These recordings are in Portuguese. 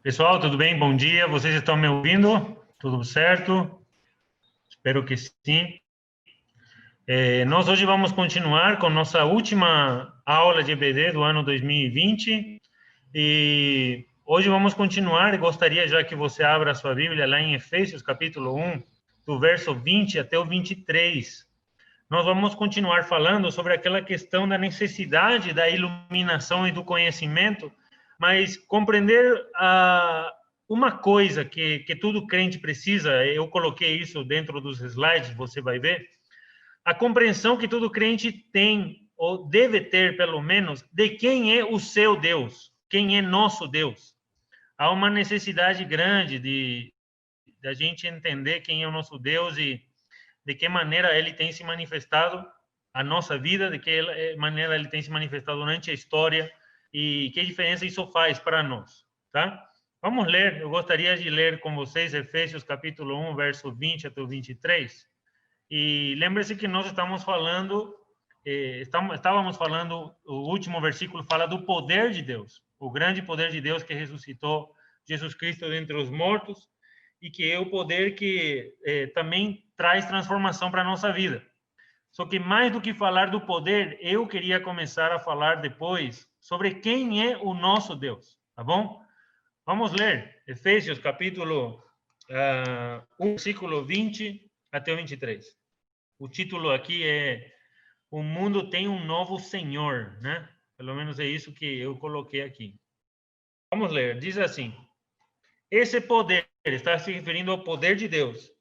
Pessoal, tudo bem? Bom dia. Vocês estão me ouvindo? Tudo certo? Espero que sim. Nós hoje vamos continuar com nossa última aula de EBD do ano 2020 e hoje vamos continuar. Gostaria já que você abra a sua Bíblia lá em Efésios capítulo 1, do verso 20 até o 23. Nós vamos continuar falando sobre aquela questão da necessidade da iluminação e do conhecimento, mas compreender uma coisa que todo crente precisa, eu coloquei isso dentro dos slides, você vai ver, a compreensão que todo crente tem, ou deve ter pelo menos, de quem é o seu Deus, quem é nosso Deus. Há uma necessidade grande de a gente entender quem é o nosso Deus e de que maneira ele tem se manifestado a nossa vida, de que maneira ele tem se manifestado durante a história e que diferença isso faz para nós, tá? Vamos ler, eu gostaria de ler com vocês Efésios capítulo 1, verso 20 até o 23. E lembre-se que nós estávamos falando, o último versículo fala do poder de Deus, o grande poder de Deus que ressuscitou Jesus Cristo dentre os mortos, e que é o poder que também traz transformação para a nossa vida. Só que mais do que falar do poder, eu queria começar a falar depois sobre quem é o nosso Deus, tá bom? Vamos ler Efésios capítulo 1, versículo 20 até o 23. O título aqui é O Mundo Tem um Novo Senhor, né? Pelo menos é isso que eu coloquei aqui. Vamos ler, diz assim: esse poder, está se referindo ao poder de Deus.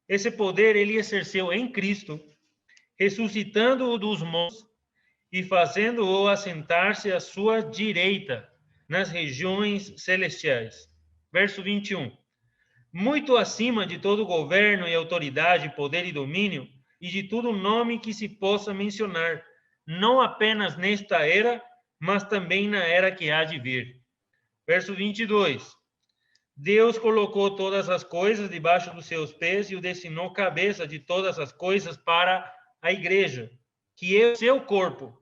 Esse poder ele exerceu em Cristo, ressuscitando-o dos mortos e fazendo-o assentar-se à sua direita, nas regiões celestiais. Verso 21. Muito acima de todo governo e autoridade, poder e domínio, e de todo nome que se possa mencionar, não apenas nesta era, mas também na era que há de vir. Verso 22. Deus colocou todas as coisas debaixo dos seus pés e o designou cabeça de todas as coisas para a igreja, que é o seu corpo,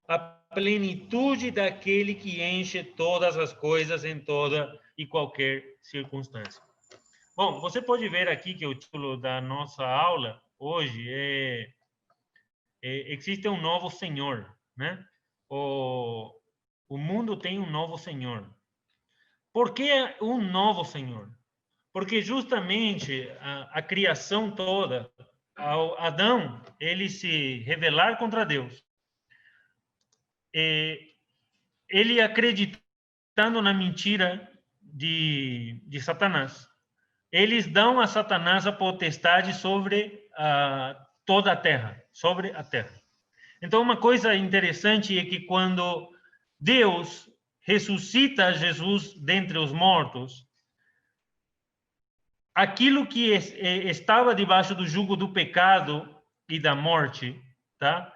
a plenitude daquele que enche todas as coisas em toda e qualquer circunstância. Bom, você pode ver aqui que o título da nossa aula hoje existe um novo Senhor, né? O mundo tem um novo Senhor. Por que um novo Senhor? Porque justamente a criação toda, ao Adão, ele se rebelar contra Deus, ele acreditando na mentira de Satanás, eles dão a Satanás a potestade sobre toda a terra, sobre a terra. Então, uma coisa interessante é que quando Deus ressuscita Jesus dentre os mortos, aquilo que estava debaixo do jugo do pecado e da morte, tá?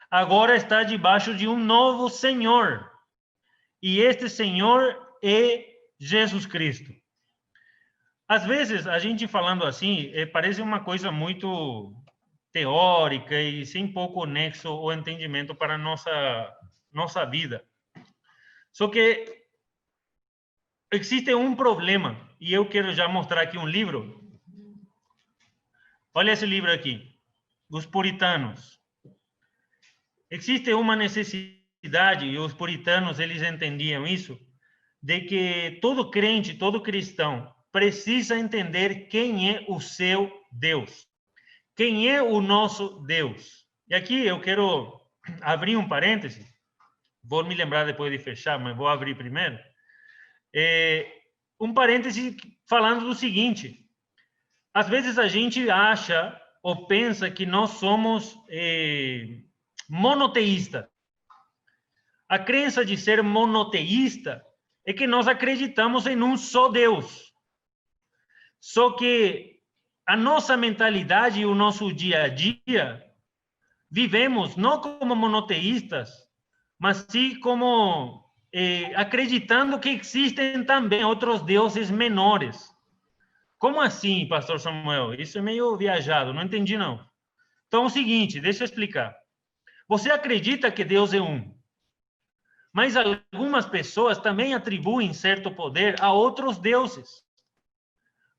Agora está debaixo de um novo Senhor. E este Senhor é Jesus Cristo. Às vezes, a gente falando assim, parece uma coisa muito teórica e sem pouco nexo ou entendimento para a nossa vida. Só que existe um problema, e eu quero já mostrar aqui um livro. Olha esse livro aqui, Os Puritanos. Existe uma necessidade, e os puritanos eles entendiam isso, de que todo crente, todo cristão, precisa entender quem é o seu Deus. Quem é o nosso Deus? E aqui eu quero abrir um parêntese, vou me lembrar depois de fechar, mas vou abrir primeiro. Um parêntese falando do seguinte: às vezes a gente acha ou pensa que nós somos monoteístas. A crença de ser monoteísta é que nós acreditamos em um só Deus. Só que a nossa mentalidade e o nosso dia a dia, vivemos não como monoteístas, mas sim como acreditando que existem também outros deuses menores. Como assim, pastor Samuel? Isso é meio viajado, não entendi não. Então, é o seguinte, deixa eu explicar. Você acredita que Deus é um, mas algumas pessoas também atribuem certo poder a outros deuses.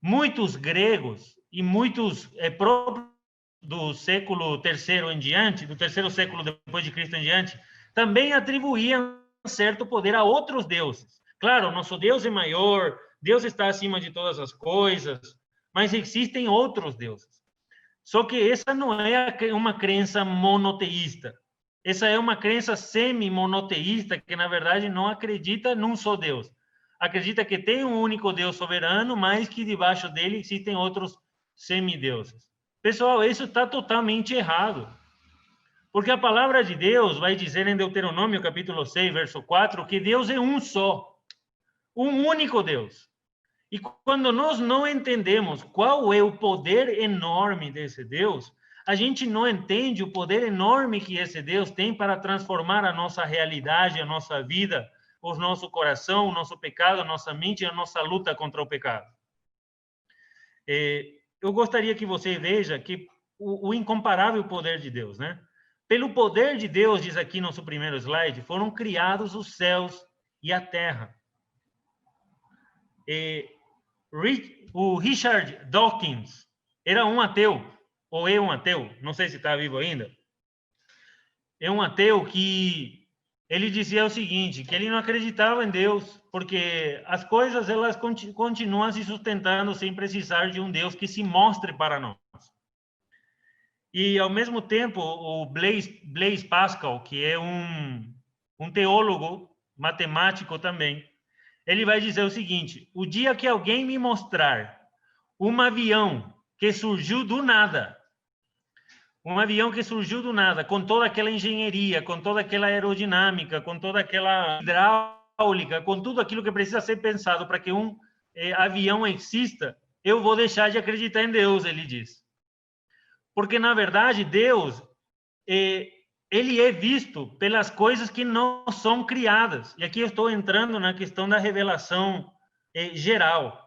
Muitos gregos e muitos próprios do século terceiro em diante, do terceiro século depois de Cristo em diante, também atribuíam certo poder a outros deuses. Claro, nosso Deus é maior, Deus está acima de todas as coisas, mas existem outros deuses. Só que essa não é uma crença monoteísta. Essa é uma crença semi-monoteísta que, na verdade, não acredita num só Deus. Acredita que tem um único Deus soberano, mas que debaixo dele existem outros semideuses. Pessoal, isso está totalmente errado. Porque a palavra de Deus vai dizer em Deuteronômio, capítulo 6, verso 4, que Deus é um só, um único Deus. E quando nós não entendemos qual é o poder enorme desse Deus, a gente não entende o poder enorme que esse Deus tem para transformar a nossa realidade, a nossa vida, o nosso coração, o nosso pecado, a nossa mente e a nossa luta contra o pecado. Eu gostaria que você veja que o incomparável poder de Deus, né? Pelo poder de Deus, diz aqui no nosso primeiro slide, foram criados os céus e a terra. O Richard Dawkins era um ateu, ou é um ateu, não sei se está vivo ainda. É um ateu que ele dizia o seguinte, que ele não acreditava em Deus, porque as coisas elas continuam se sustentando sem precisar de um Deus que se mostre para nós. E, ao mesmo tempo, o Blaise Pascal, que é um teólogo matemático também, ele vai dizer o seguinte: o dia que alguém me mostrar um avião que surgiu do nada, com toda aquela engenharia, com toda aquela aerodinâmica, com toda aquela hidráulica, com tudo aquilo que precisa ser pensado para que um avião exista, eu vou deixar de acreditar em Deus, ele diz. Porque, na verdade, Deus, ele é visto pelas coisas que não são criadas. E aqui eu estou entrando na questão da revelação geral.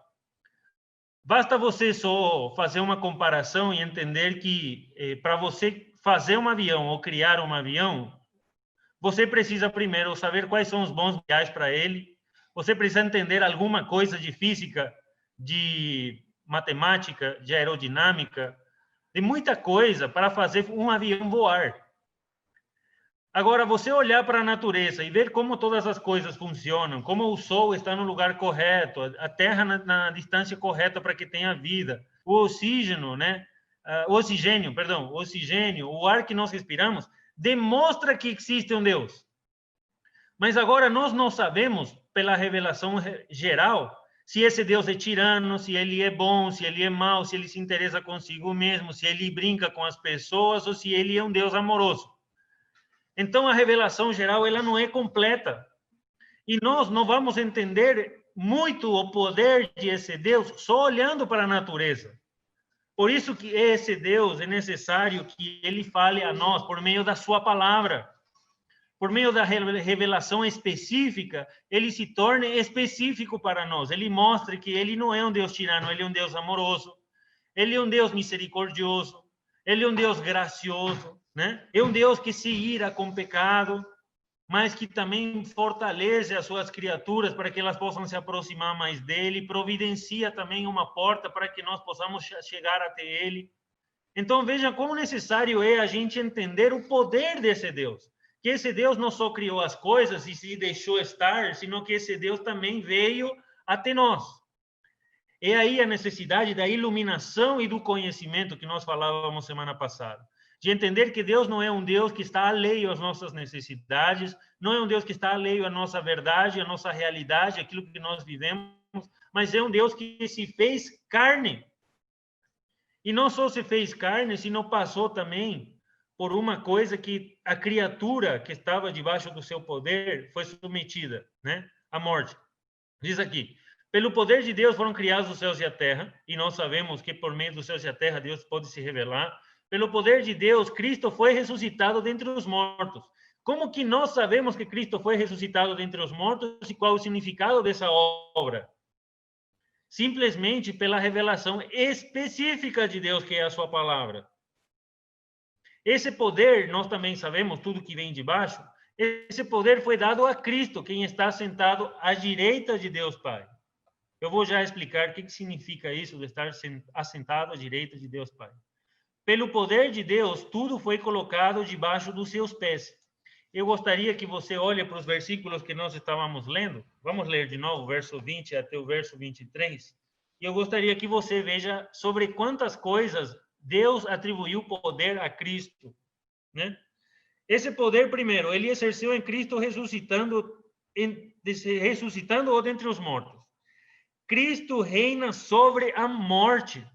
Basta você só fazer uma comparação e entender que, para você fazer um avião ou criar um avião, você precisa primeiro saber quais são os bons materiais para ele, você precisa entender alguma coisa de física, de matemática, de aerodinâmica, de muita coisa para fazer um avião voar. Agora, você olhar para a natureza e ver como todas as coisas funcionam, como o Sol está no lugar correto, a Terra na distância correta para que tenha vida, o oxigênio, né? O oxigênio, o ar que nós respiramos, demonstra que existe um Deus. Mas agora nós não sabemos, pela revelação geral, se esse Deus é tirano, se ele é bom, se ele é mau, se ele se interessa consigo mesmo, se ele brinca com as pessoas ou se ele é um Deus amoroso. Então, a revelação geral ela não é completa. E nós não vamos entender muito o poder de esse Deus só olhando para a natureza. Por isso que esse Deus é necessário que ele fale a nós por meio da sua palavra. Por meio da revelação específica, ele se torne específico para nós. Ele mostra que ele não é um Deus tirano, ele é um Deus amoroso. Ele é um Deus misericordioso. Ele é um Deus gracioso, né? É um Deus que se ira com pecado, mas que também fortalece as suas criaturas para que elas possam se aproximar mais dele, providencia também uma porta para que nós possamos chegar até ele. Então, veja como necessário é a gente entender o poder desse Deus. Que esse Deus não só criou as coisas e se deixou estar, sino que esse Deus também veio até nós. É aí a necessidade da iluminação e do conhecimento que nós falávamos semana passada. De entender que Deus não é um Deus que está alheio às nossas necessidades, não é um Deus que está alheio à nossa verdade, à nossa realidade, aquilo que nós vivemos, mas é um Deus que se fez carne. E não só se fez carne, sino passou também por uma coisa que a criatura que estava debaixo do seu poder foi submetida, né? À morte. Diz aqui: pelo poder de Deus foram criados os céus e a terra, e nós sabemos que por meio dos céus e a terra Deus pode se revelar. Pelo poder de Deus, Cristo foi ressuscitado dentre os mortos. Como que nós sabemos que Cristo foi ressuscitado dentre os mortos e qual o significado dessa obra? Simplesmente pela revelação específica de Deus, que é a sua palavra. Esse poder, nós também sabemos, tudo que vem de baixo, esse poder foi dado a Cristo, quem está sentado à direita de Deus Pai. Eu vou já explicar o que significa isso de estar assentado à direita de Deus Pai. Pelo poder de Deus, tudo foi colocado debaixo dos seus pés. Eu gostaria que você olhe para os versículos que nós estávamos lendo. Vamos ler de novo, verso 20 até o verso 23. E eu gostaria que você veja sobre quantas coisas Deus atribuiu poder a Cristo, né? Esse poder, primeiro, ele exerceu em Cristo ressuscitando-o dentre os mortos. Cristo reina sobre a morte.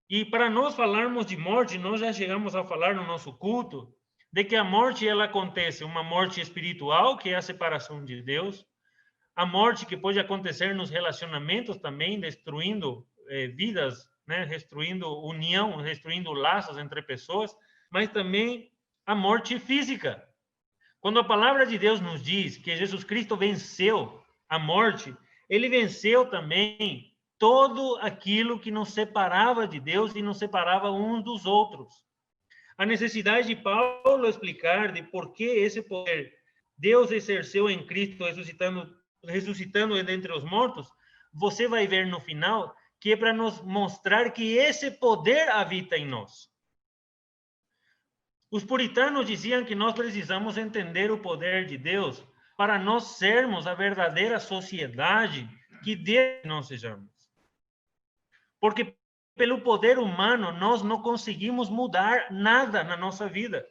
E para nós falarmos de morte, nós já chegamos a falar no nosso culto de que a morte ela acontece, uma morte espiritual, que é a separação de Deus, a morte que pode acontecer nos relacionamentos também, destruindo vidas, né, destruindo união, destruindo laços entre pessoas, mas também a morte física. Quando a palavra de Deus nos diz que Jesus Cristo venceu a morte, ele venceu também todo aquilo que nos separava de Deus e nos separava uns dos outros. A necessidade de Paulo explicar de por que esse poder Deus exerceu em Cristo, ressuscitando dentre os mortos, você vai ver no final que é para nos mostrar que esse poder habita em nós. Os puritanos diziam que nós precisamos entender o poder de Deus para nós sermos a verdadeira sociedade que Deus nós sejamos. Porque pelo poder humano nós não conseguimos mudar nada na nossa vida.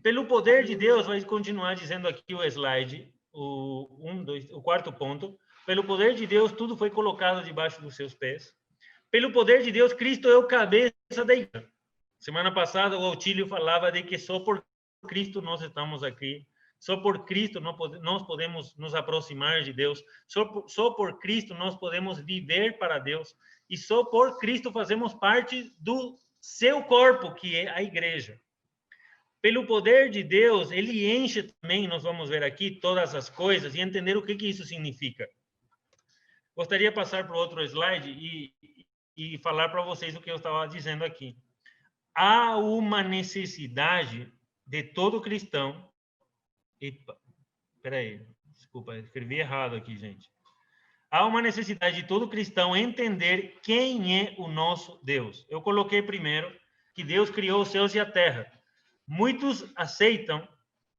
Pelo poder de Deus, vai continuar dizendo aqui o slide, o quarto ponto. Pelo poder de Deus, tudo foi colocado debaixo dos seus pés. Pelo poder de Deus, Cristo é o cabeça da igreja. Semana passada, o Auxílio falava de que só por Cristo nós estamos aqui. Só por Cristo nós podemos nos aproximar de Deus. Só por Cristo nós podemos viver para Deus. E só por Cristo fazemos parte do seu corpo, que é a igreja. Pelo poder de Deus, ele enche também, nós vamos ver aqui, todas as coisas e entender o que isso significa. Gostaria de passar para o outro slide e falar para vocês o que eu estava dizendo aqui. Há uma necessidade de todo cristão. Espera aí, desculpa, escrevi errado aqui, gente. Há uma necessidade de todo cristão entender quem é o nosso Deus. Eu coloquei primeiro que Deus criou os céus e a terra. Muitos aceitam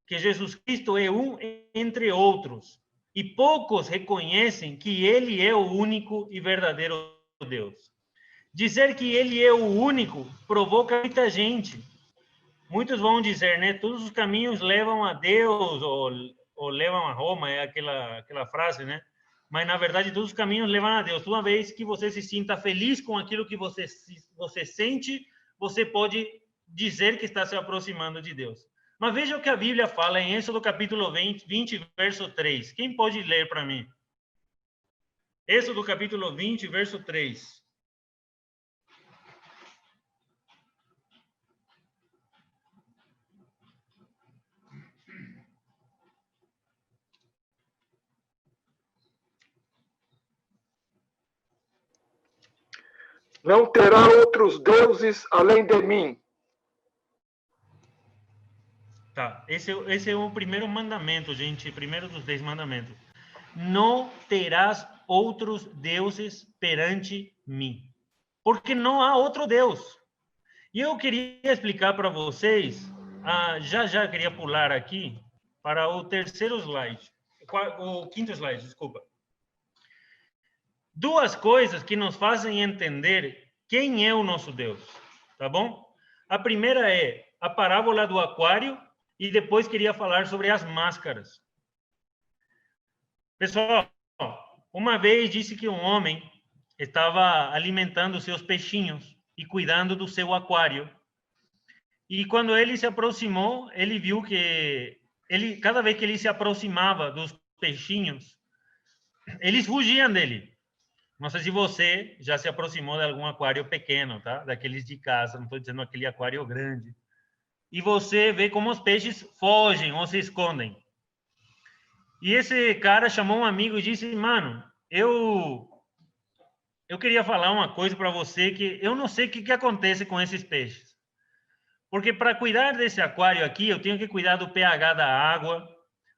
que Jesus Cristo é um entre outros, e poucos reconhecem que ele é o único e verdadeiro Deus. Dizer que ele é o único provoca muita gente. Muitos vão dizer, né? Todos os caminhos levam a Deus ou levam a Roma, é aquela frase, né? Mas, na verdade, todos os caminhos levam a Deus. Uma vez que você se sinta feliz com aquilo que você sente, você pode dizer que está se aproximando de Deus. Mas veja o que a Bíblia fala em Êxodo capítulo 20, verso 3. Quem pode ler para mim? Êxodo capítulo 20, verso 3. Não terá outros deuses além de mim. Tá, esse é o primeiro mandamento, gente, primeiro dos 10 mandamentos. Não terás outros deuses perante mim, porque não há outro Deus. E eu queria explicar para vocês, já queria pular aqui para o terceiro slide, o quinto slide, desculpa. Duas coisas que nos fazem entender quem é o nosso Deus, tá bom? A primeira é a parábola do aquário e depois queria falar sobre as máscaras. Pessoal, uma vez disse que um homem estava alimentando seus peixinhos e cuidando do seu aquário. E quando ele se aproximou, ele viu que cada vez que ele se aproximava dos peixinhos, eles fugiam dele. Não sei se você já se aproximou de algum aquário pequeno, tá? Daqueles de casa, não estou dizendo aquele aquário grande. E você vê como os peixes fogem ou se escondem. E esse cara chamou um amigo e disse, mano, eu queria falar uma coisa para você que eu não sei o que acontece com esses peixes. Porque para cuidar desse aquário aqui, eu tenho que cuidar do pH da água.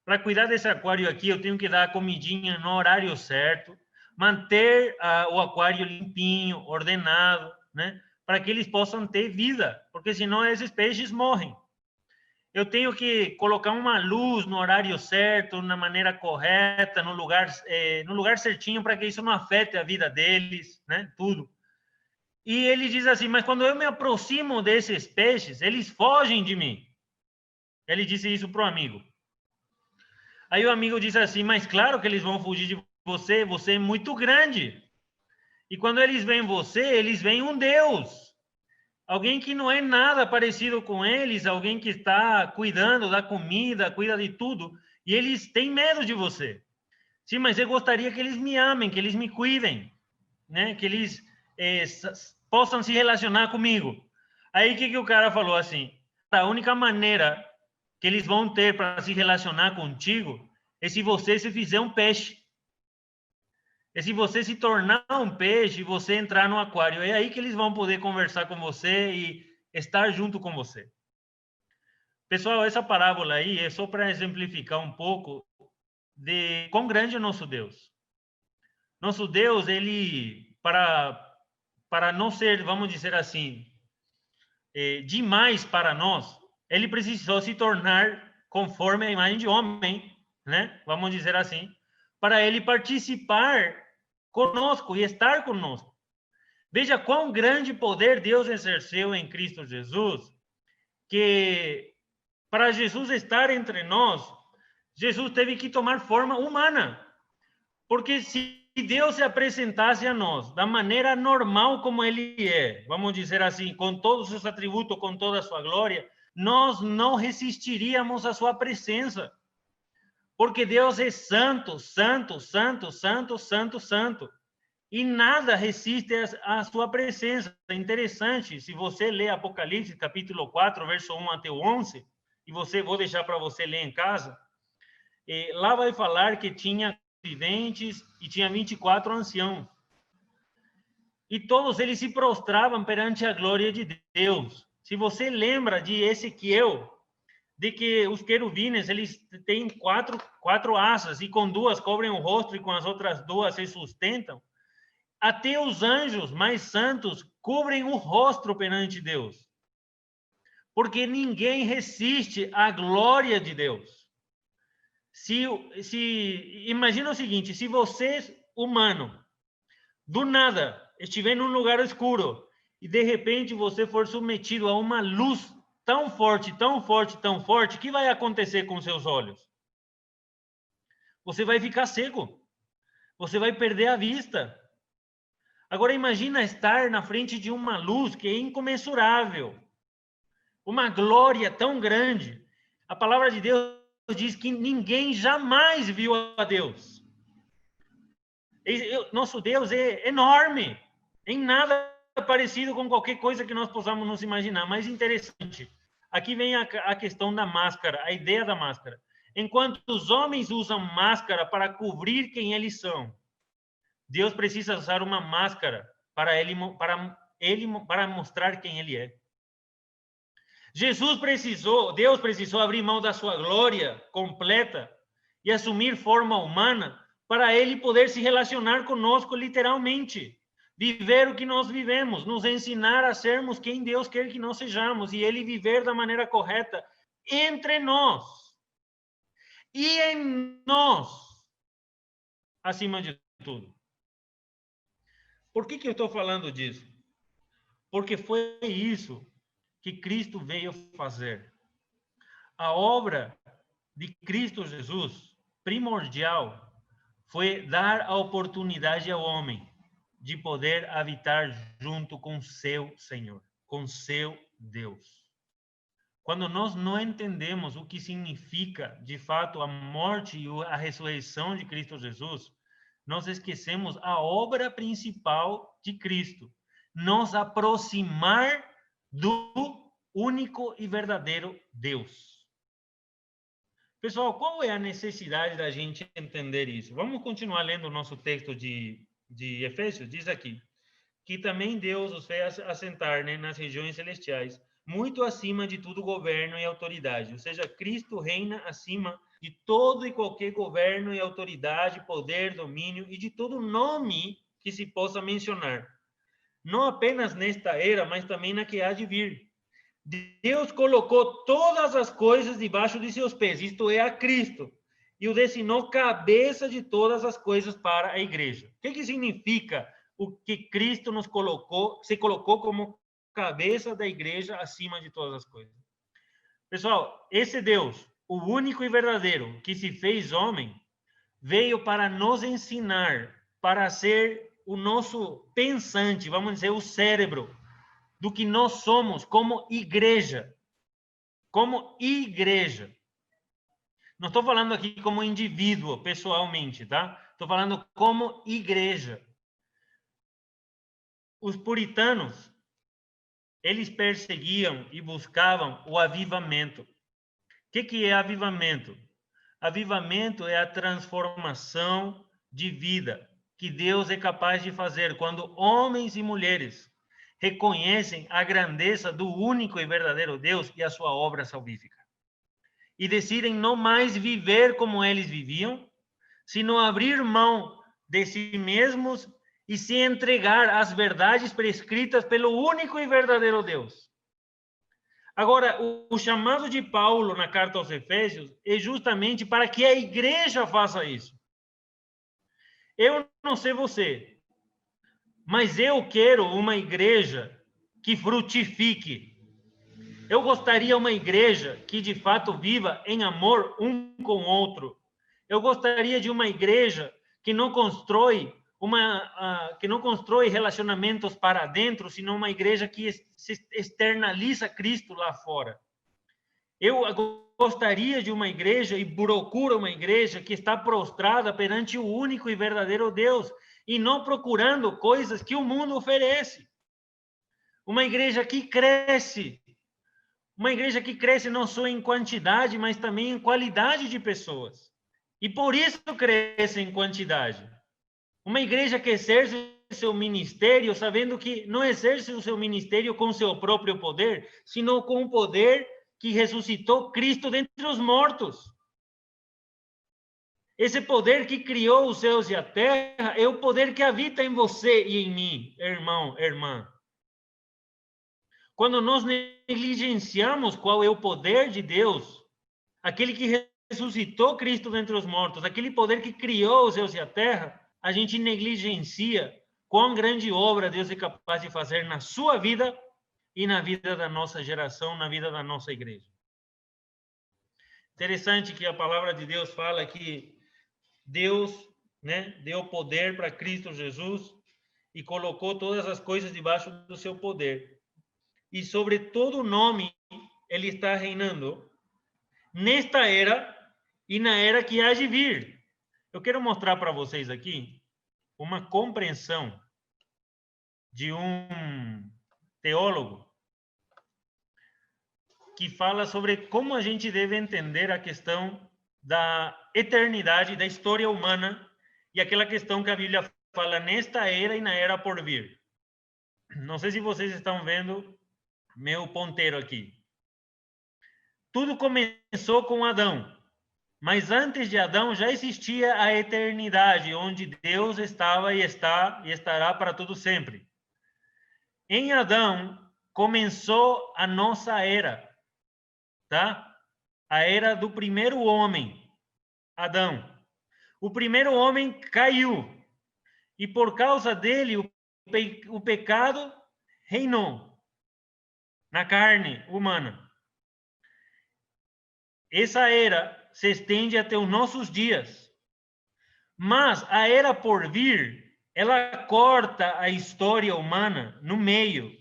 Para cuidar desse aquário aqui, eu tenho que dar a comidinha no horário certo, manter o aquário limpinho, ordenado, né? Para que eles possam ter vida, porque senão esses peixes morrem. Eu tenho que colocar uma luz no horário certo, na maneira correta, no lugar certinho, para que isso não afete a vida deles, né? Tudo. E ele diz assim, mas quando eu me aproximo desses peixes, eles fogem de mim. Ele disse isso para o amigo. Aí o amigo disse assim, mas claro que eles vão fugir de você, você é muito grande. E quando eles veem você, eles veem um Deus. Alguém que não é nada parecido com eles, alguém que está cuidando da comida, cuida de tudo, e eles têm medo de você. Sim, mas eu gostaria que eles me amem, que eles me cuidem, né? Que eles possam se relacionar comigo. Aí o que o cara falou assim? A única maneira que eles vão ter para se relacionar contigo é se você se fizer um peixe. É se você se tornar um peixe e você entrar no aquário. É aí que eles vão poder conversar com você e estar junto com você. Pessoal, essa parábola aí é só para exemplificar um pouco de quão grande é nosso Deus. Nosso Deus, ele, para não ser, vamos dizer assim, demais para nós, ele precisou se tornar conforme a imagem de homem, né? Vamos dizer assim, para ele participar conosco e estar conosco. Veja quão grande poder Deus exerceu em Cristo Jesus, que para Jesus estar entre nós, Jesus teve que tomar forma humana. Porque se Deus se apresentasse a nós da maneira normal como ele é, vamos dizer assim, com todos os seus atributos, com toda a sua glória, nós não resistiríamos à sua presença. Porque Deus é santo, santo, santo, santo, santo, santo. E nada resiste à sua presença. É interessante, se você ler Apocalipse, capítulo 4, verso 1 até o 11, e vou deixar para você ler em casa, lá vai falar que tinha viventes e tinha 24 anciãos. E todos eles se prostravam perante a glória de Deus. Se você lembra de Ezequiel, de que os querubines, eles têm quatro asas e com duas cobrem o rosto e com as outras duas se sustentam, até os anjos mais santos cobrem o rosto perante Deus. Porque ninguém resiste à glória de Deus. Imagina o seguinte, se você, humano, do nada, estiver num lugar escuro e de repente você for submetido a uma luz tão forte, tão forte, tão forte, o que vai acontecer com seus olhos? Você vai ficar cego. Você vai perder a vista. Agora imagina estar na frente de uma luz que é incomensurável. Uma glória tão grande. A palavra de Deus diz que ninguém jamais viu a Deus. Nosso Deus é enorme, em nada parecido com qualquer coisa que nós possamos nos imaginar. Mas interessante, aqui vem a questão da máscara, a ideia da máscara. Enquanto os homens usam máscara para cobrir quem eles são, Deus precisa usar uma máscara para mostrar quem ele é. Deus precisou abrir mão da sua glória completa e assumir forma humana para ele poder se relacionar conosco literalmente, viver o que nós vivemos, nos ensinar a sermos quem Deus quer que nós sejamos e ele viver da maneira correta entre nós e em nós, acima de tudo. Por que eu estou falando disso? Porque foi isso que Cristo veio fazer. A obra de Cristo Jesus, primordial, foi dar a oportunidade ao homem de poder habitar junto com seu Senhor, com seu Deus. Quando nós não entendemos o que significa, de fato, a morte e a ressurreição de Cristo Jesus, nós esquecemos a obra principal de Cristo, nos aproximar do único e verdadeiro Deus. Pessoal, qual é a necessidade da gente entender isso? Vamos continuar lendo o nosso texto de Efésios. Diz aqui que também Deus os fez assentar, né, nas regiões celestiais muito acima de todo governo e autoridade. Ou seja, Cristo reina acima de todo e qualquer governo e autoridade, poder, domínio e de todo nome que se possa mencionar. Não apenas nesta era, mas também na que há de vir. Deus colocou todas as coisas debaixo de seus pés, isto é, a Cristo, e o designou cabeça de todas as coisas para a igreja. O que significa o que Cristo nos colocou, se colocou como cabeça da igreja acima de todas as coisas? Pessoal, esse Deus, o único e verdadeiro, que se fez homem, veio para nos ensinar, para ser o nosso pensante, vamos dizer, o cérebro, do que nós somos como igreja. Como igreja. Não estou falando aqui como indivíduo, pessoalmente, tá? Estou falando como igreja. Os puritanos, eles perseguiam e buscavam o avivamento. O que é avivamento? Avivamento é a transformação de vida que Deus é capaz de fazer quando homens e mulheres reconhecem a grandeza do único e verdadeiro Deus e a sua obra salvífica. E decidem não mais viver como eles viviam, sino abrir mão de si mesmos e se entregar às verdades prescritas pelo único e verdadeiro Deus. Agora, o chamado de Paulo na carta aos Efésios é justamente para que a igreja faça isso. Eu não sei você, mas eu quero uma igreja que frutifique. Eu gostaria de uma igreja que de fato viva em amor um com o outro. Eu gostaria de uma igreja que não constrói relacionamentos para dentro, senão uma igreja que externaliza Cristo lá fora. Eu gostaria de uma igreja e procuro uma igreja que está prostrada perante o único e verdadeiro Deus e não procurando coisas que o mundo oferece. Uma igreja que cresce. Uma igreja que cresce não só em quantidade, mas também em qualidade de pessoas. E por isso cresce em quantidade. Uma igreja que exerce seu ministério, sabendo que não exerce o seu ministério com seu próprio poder, sino com o poder que ressuscitou Cristo dentre os mortos. Esse poder que criou os céus e a terra é o poder que habita em você e em mim, irmão, irmã. Quando nós negligenciamos qual é o poder de Deus, aquele que ressuscitou Cristo dentre os mortos, aquele poder que criou os céus e a terra, a gente negligencia quão grande obra Deus é capaz de fazer na sua vida e na vida da nossa geração, na vida da nossa igreja. Interessante que a palavra de Deus fala que Deus, deu poder para Cristo Jesus e colocou todas as coisas debaixo do seu poder. E sobre todo nome ele está reinando nesta era e na era que há de vir. Eu quero mostrar para vocês aqui uma compreensão de um teólogo que fala sobre como a gente deve entender a questão da eternidade, da história humana e aquela questão que a Bíblia fala nesta era e na era por vir. Não sei se vocês estão vendo meu ponteiro aqui. Tudo começou com Adão, mas antes de Adão já existia a eternidade, onde Deus estava e está e estará para todo sempre. Em Adão começou a nossa era, tá? A era do primeiro homem, Adão. O primeiro homem caiu e por causa dele o pecado reinou na carne humana. Essa era se estende até os nossos dias. Mas a era por vir, ela corta a história humana no meio.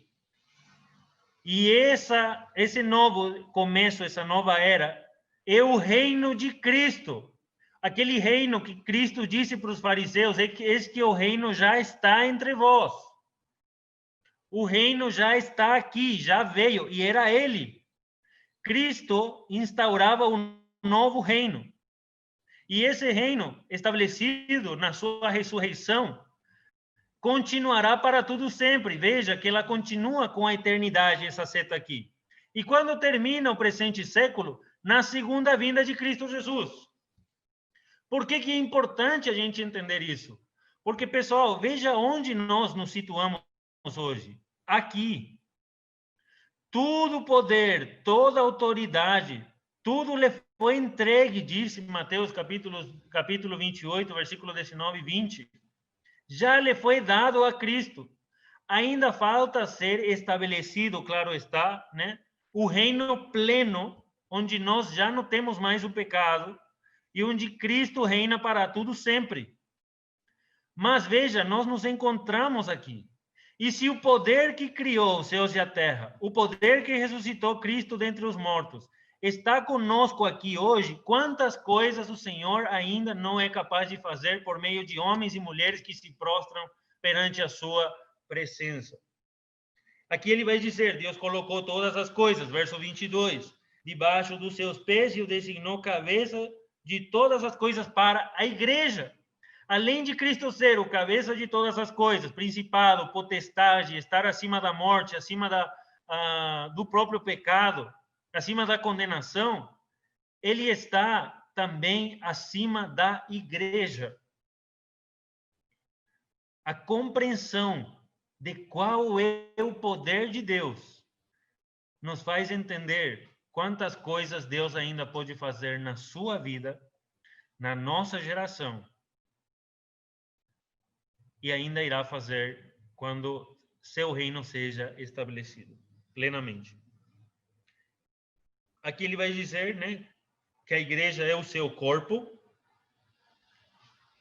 E esse novo começo, essa nova era, é o reino de Cristo. Aquele reino que Cristo disse para os fariseus, eis que o reino já está entre vós. O reino já está aqui, já veio, e era ele. Cristo instaurava um novo reino. E esse reino, estabelecido na sua ressurreição, continuará para tudo sempre. Veja que ela continua com a eternidade, essa seta aqui. E quando termina o presente século? Na segunda vinda de Cristo Jesus. Por que que é importante a gente entender isso? Porque, pessoal, veja onde nós nos situamos hoje. Aqui. Tudo poder, toda autoridade, tudo lhe foi entregue, disse Mateus capítulo 28, versículo 19 e 20. Já lhe foi dado a Cristo. Ainda falta ser estabelecido, claro está, né? O reino pleno, onde nós já não temos mais o pecado e onde Cristo reina para tudo sempre. Mas veja, nós nos encontramos aqui. E se o poder que criou os céus e a terra, o poder que ressuscitou Cristo dentre os mortos, está conosco aqui hoje, quantas coisas o Senhor ainda não é capaz de fazer por meio de homens e mulheres que se prostram perante a sua presença. Aqui ele vai dizer, Deus colocou todas as coisas, verso 22, debaixo dos seus pés e o designou cabeça de todas as coisas para a igreja. Além de Cristo ser o cabeça de todas as coisas, principado, potestade, estar acima da morte, acima do próprio pecado, acima da condenação, ele está também acima da igreja. A compreensão de qual é o poder de Deus nos faz entender quantas coisas Deus ainda pode fazer na sua vida, na nossa geração, e ainda irá fazer quando seu reino seja estabelecido plenamente. Aqui ele vai dizer, né, que a igreja é o seu corpo,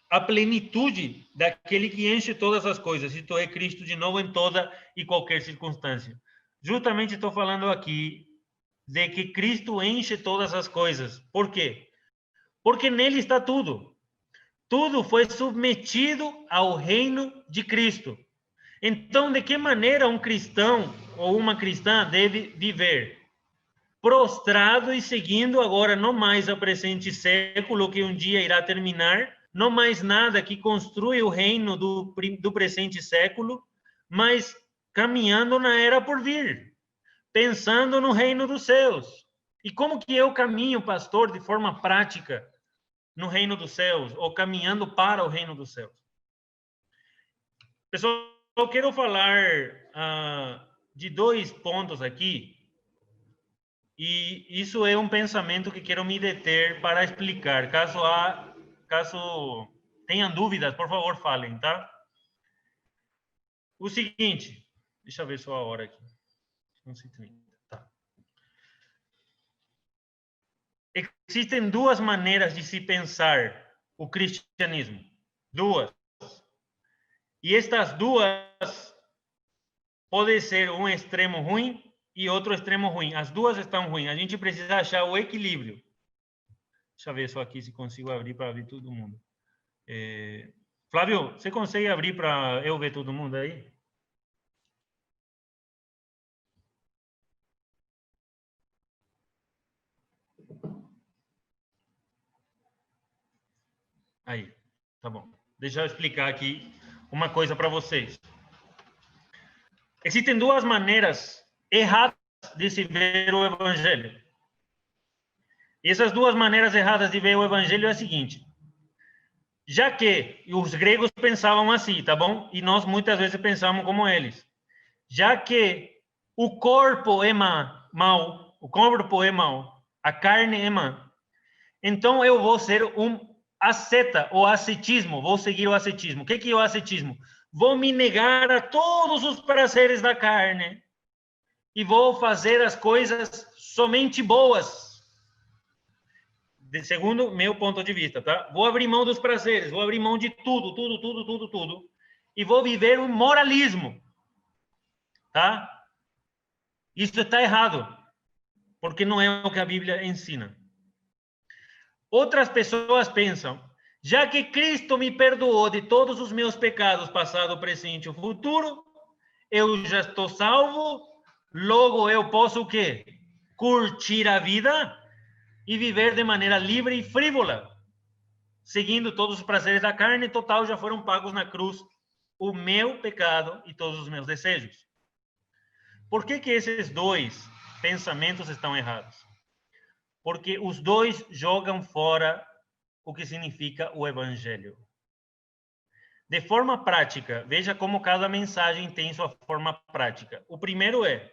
a plenitude daquele que enche todas as coisas, isto é, Cristo de novo em toda e qualquer circunstância. Justamente estou falando aqui de que Cristo enche todas as coisas. Por quê? Porque nele está tudo. Tudo foi submetido ao reino de Cristo. Então, de que maneira um cristão ou uma cristã deve viver? Prostrado e seguindo agora não mais ao presente século, que um dia irá terminar, não mais nada que construa o reino do presente século, mas caminhando na era por vir, pensando no reino dos céus. E como que eu caminho, pastor, de forma prática, no reino dos céus, ou caminhando para o reino dos céus? Pessoal, eu quero falar de 2 pontos aqui, e isso é um pensamento que quero me deter para explicar. Caso tenham dúvidas, por favor, falem, tá? O seguinte, deixa eu ver só a hora aqui. 11h30, tá. Existem 2 maneiras de se pensar o cristianismo. 2. E estas 2 podem ser um extremo ruim e outro extremo ruim. As 2 estão ruins. A gente precisa achar o equilíbrio. Deixa eu ver só aqui se consigo abrir para ver todo mundo. Flávio, você consegue abrir para eu ver todo mundo aí? Aí, tá bom. Deixa eu explicar aqui uma coisa para vocês. Existem 2 maneiras erradas de se ver o evangelho. E essas 2 maneiras erradas de ver o evangelho é a seguinte: já que os gregos pensavam assim, tá bom? E nós muitas vezes pensamos como eles. Já que o corpo é mau, o corpo é mau, a carne é má, então eu vou ser um asceta, ou ascetismo, vou seguir o ascetismo. O que é o ascetismo? Vou me negar a todos os prazeres da carne e vou fazer as coisas somente boas, segundo meu ponto de vista, tá? Vou abrir mão dos prazeres, vou abrir mão de tudo, e vou viver um moralismo, tá? Isso está errado, porque não é o que a Bíblia ensina. Outras pessoas pensam, já que Cristo me perdoou de todos os meus pecados, passado, presente e futuro, eu já estou salvo, logo eu posso o quê? Curtir a vida e viver de maneira livre e frívola, seguindo todos os prazeres da carne, total já foram pagos na cruz o meu pecado e todos os meus desejos. Por que esses 2 pensamentos estão errados. Porque os dois jogam fora o que significa o evangelho. De forma prática, veja como cada mensagem tem sua forma prática. O primeiro é,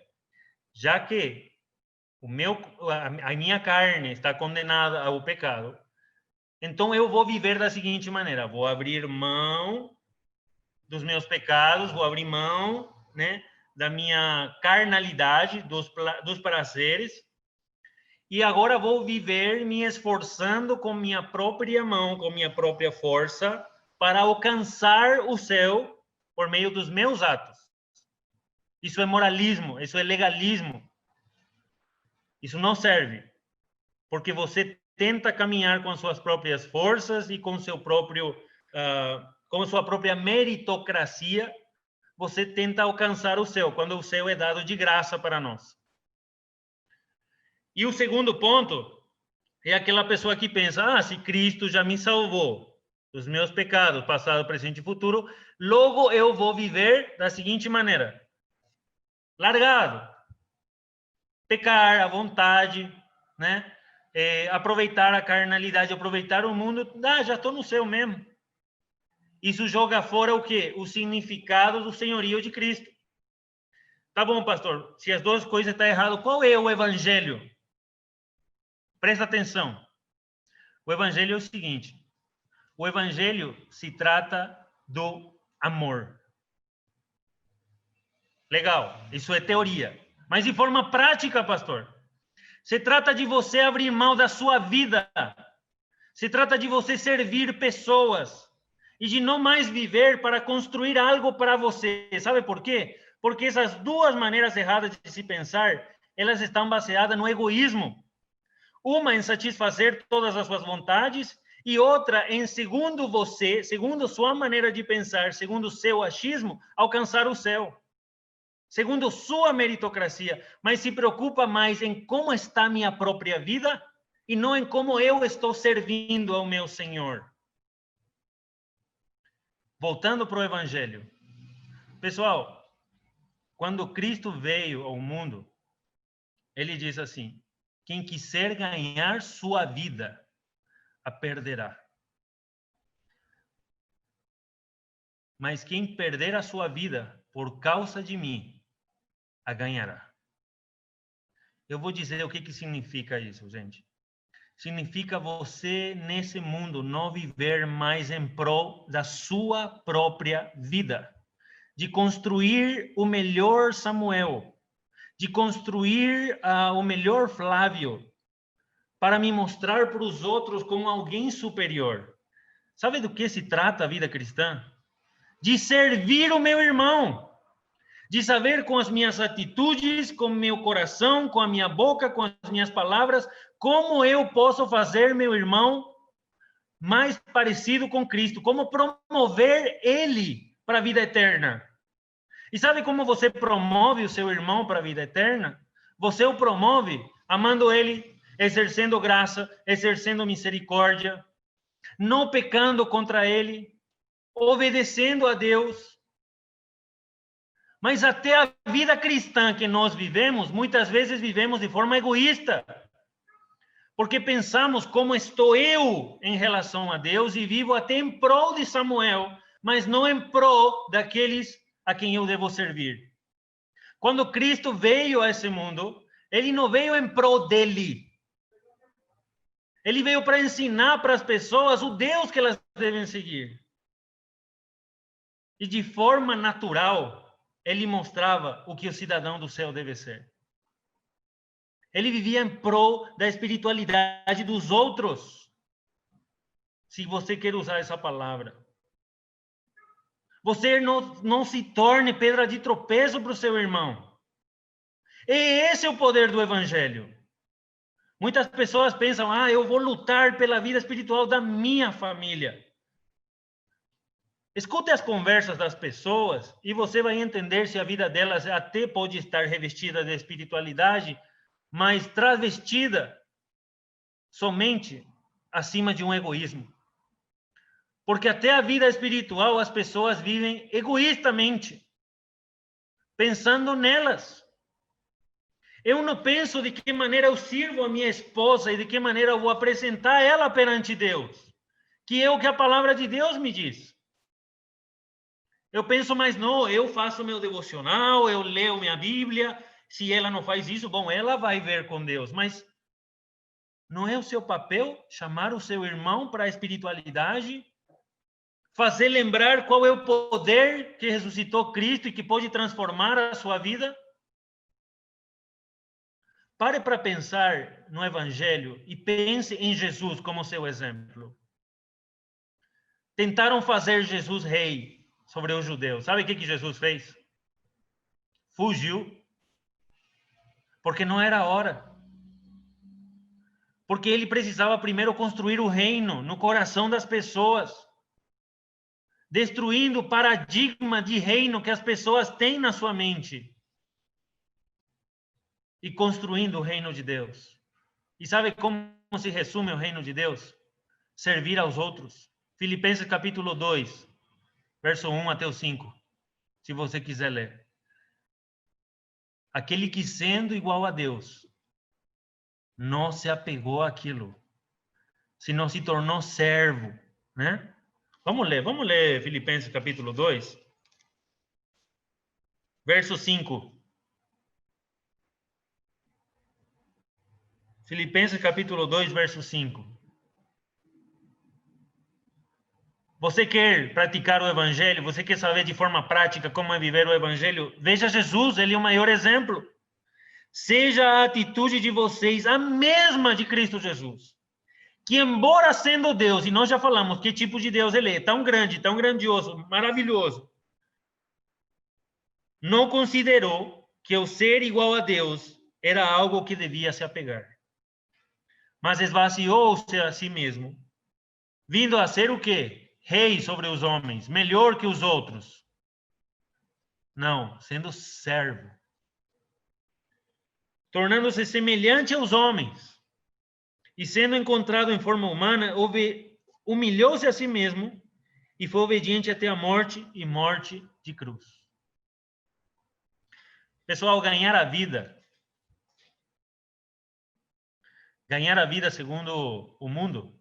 já que a minha carne está condenada ao pecado, então eu vou viver da seguinte maneira: vou abrir mão dos meus pecados, vou abrir mão, né, da minha carnalidade, dos prazeres, e agora vou viver me esforçando com minha própria mão, com minha própria força, para alcançar o céu por meio dos meus atos. Isso é moralismo, isso é legalismo. Isso não serve, porque você tenta caminhar com suas próprias forças e com seu próprio, com sua própria meritocracia, você tenta alcançar o céu, quando o céu é dado de graça para nós. E o segundo ponto é aquela pessoa que pensa, se Cristo já me salvou dos meus pecados, passado, presente e futuro, logo eu vou viver da seguinte maneira: largado, pecar à vontade, né? Aproveitar a carnalidade, aproveitar o mundo, já estou no céu mesmo. Isso joga fora o quê? O significado do senhorio de Cristo. Tá bom, pastor, se as duas coisas estão erradas, qual é o evangelho? Presta atenção. O evangelho é o seguinte: o evangelho se trata do amor. Legal, isso é teoria. Mas de forma prática, pastor, se trata de você abrir mão da sua vida. Se trata de você servir pessoas e de não mais viver para construir algo para você. Sabe por quê? Porque essas duas maneiras erradas de se pensar, elas estão baseadas no egoísmo. Uma em satisfazer todas as suas vontades e outra em, segundo você, segundo sua maneira de pensar, segundo o seu achismo, alcançar o céu. Segundo sua meritocracia, mas se preocupa mais em como está minha própria vida e não em como eu estou servindo ao meu Senhor. Voltando para o Evangelho. Pessoal, quando Cristo veio ao mundo, ele diz assim: quem quiser ganhar sua vida, a perderá. Mas quem perder a sua vida por causa de mim, a ganhará. Eu vou dizer o que significa isso, gente. Significa você, nesse mundo, não viver mais em prol da sua própria vida. De construir o melhor Samuel. De construir o melhor Flávio. Para me mostrar para os outros como alguém superior. Sabe do que se trata a vida cristã? De servir o meu irmão. De saber com as minhas atitudes, com o meu coração, com a minha boca, com as minhas palavras, como eu posso fazer meu irmão mais parecido com Cristo, como promover ele para a vida eterna. E sabe como você promove o seu irmão para a vida eterna? Você o promove amando ele, exercendo graça, exercendo misericórdia, não pecando contra ele, obedecendo a Deus. Mas até a vida cristã que nós vivemos, muitas vezes vivemos de forma egoísta. Porque pensamos como estou eu em relação a Deus e vivo até em prol de Samuel, mas não em prol daqueles a quem eu devo servir. Quando Cristo veio a esse mundo, ele não veio em prol dele. Ele veio para ensinar para as pessoas o Deus que elas devem seguir. E de forma natural, ele mostrava o que o cidadão do céu deve ser. Ele vivia em prol da espiritualidade dos outros. Se você quer usar essa palavra. Você não se torne pedra de tropeço para o seu irmão. E esse é o poder do evangelho. Muitas pessoas pensam, eu vou lutar pela vida espiritual da minha família. Escute as conversas das pessoas e você vai entender se a vida delas até pode estar revestida de espiritualidade, mas travestida somente acima de um egoísmo. Porque até a vida espiritual as pessoas vivem egoístamente, pensando nelas. Eu não penso de que maneira eu sirvo a minha esposa e de que maneira eu vou apresentar ela perante Deus, que é o que a palavra de Deus me diz. Eu penso, mas não, eu faço meu devocional, eu leio minha Bíblia. Se ela não faz isso, bom, ela vai ver com Deus. Mas não é o seu papel chamar o seu irmão para a espiritualidade? Fazer lembrar qual é o poder que ressuscitou Cristo e que pode transformar a sua vida? Pare para pensar no Evangelho e pense em Jesus como seu exemplo. Tentaram fazer Jesus rei sobre os judeus. Sabe o que Jesus fez? Fugiu. Porque não era a hora. Porque ele precisava primeiro construir o reino no coração das pessoas, destruindo o paradigma de reino que as pessoas têm na sua mente e construindo o reino de Deus. E sabe como se resume o reino de Deus? Servir aos outros. Filipenses capítulo 2, verso 1 até o 5, se você quiser ler. Aquele que, sendo igual a Deus, não se apegou àquilo, senão se tornou servo, né? Vamos ler Filipenses capítulo 2, verso 5. Filipenses capítulo 2, verso 5. Você quer praticar o evangelho? Você quer saber de forma prática como é viver o evangelho? Veja Jesus, ele é o maior exemplo. Seja a atitude de vocês a mesma de Cristo Jesus, que embora sendo Deus, e nós já falamos que tipo de Deus ele é, tão grande, tão grandioso, maravilhoso, não considerou que o ser igual a Deus era algo que devia se apegar, mas esvaziou-se a si mesmo, vindo a ser o quê? Rei sobre os homens, melhor que os outros. Não, sendo servo, tornando-se semelhante aos homens, e sendo encontrado em forma humana, humilhou-se a si mesmo e foi obediente até a morte e morte de cruz. Pessoal, ganhar a vida segundo o mundo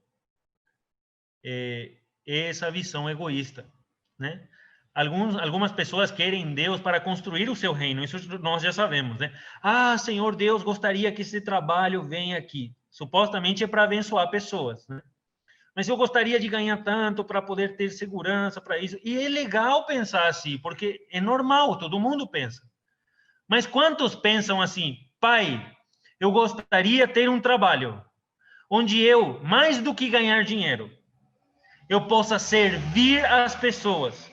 é essa visão egoísta, né? Algumas pessoas querem Deus para construir o seu reino, isso nós já sabemos, né? Ah, Senhor Deus, gostaria que esse trabalho venha aqui. Supostamente é para abençoar pessoas, né? Mas eu gostaria de ganhar tanto para poder ter segurança para isso. E é legal pensar assim, porque é normal, todo mundo pensa. Mas quantos pensam assim? Pai, eu gostaria de ter um trabalho onde eu, mais do que ganhar dinheiro, eu possa servir as pessoas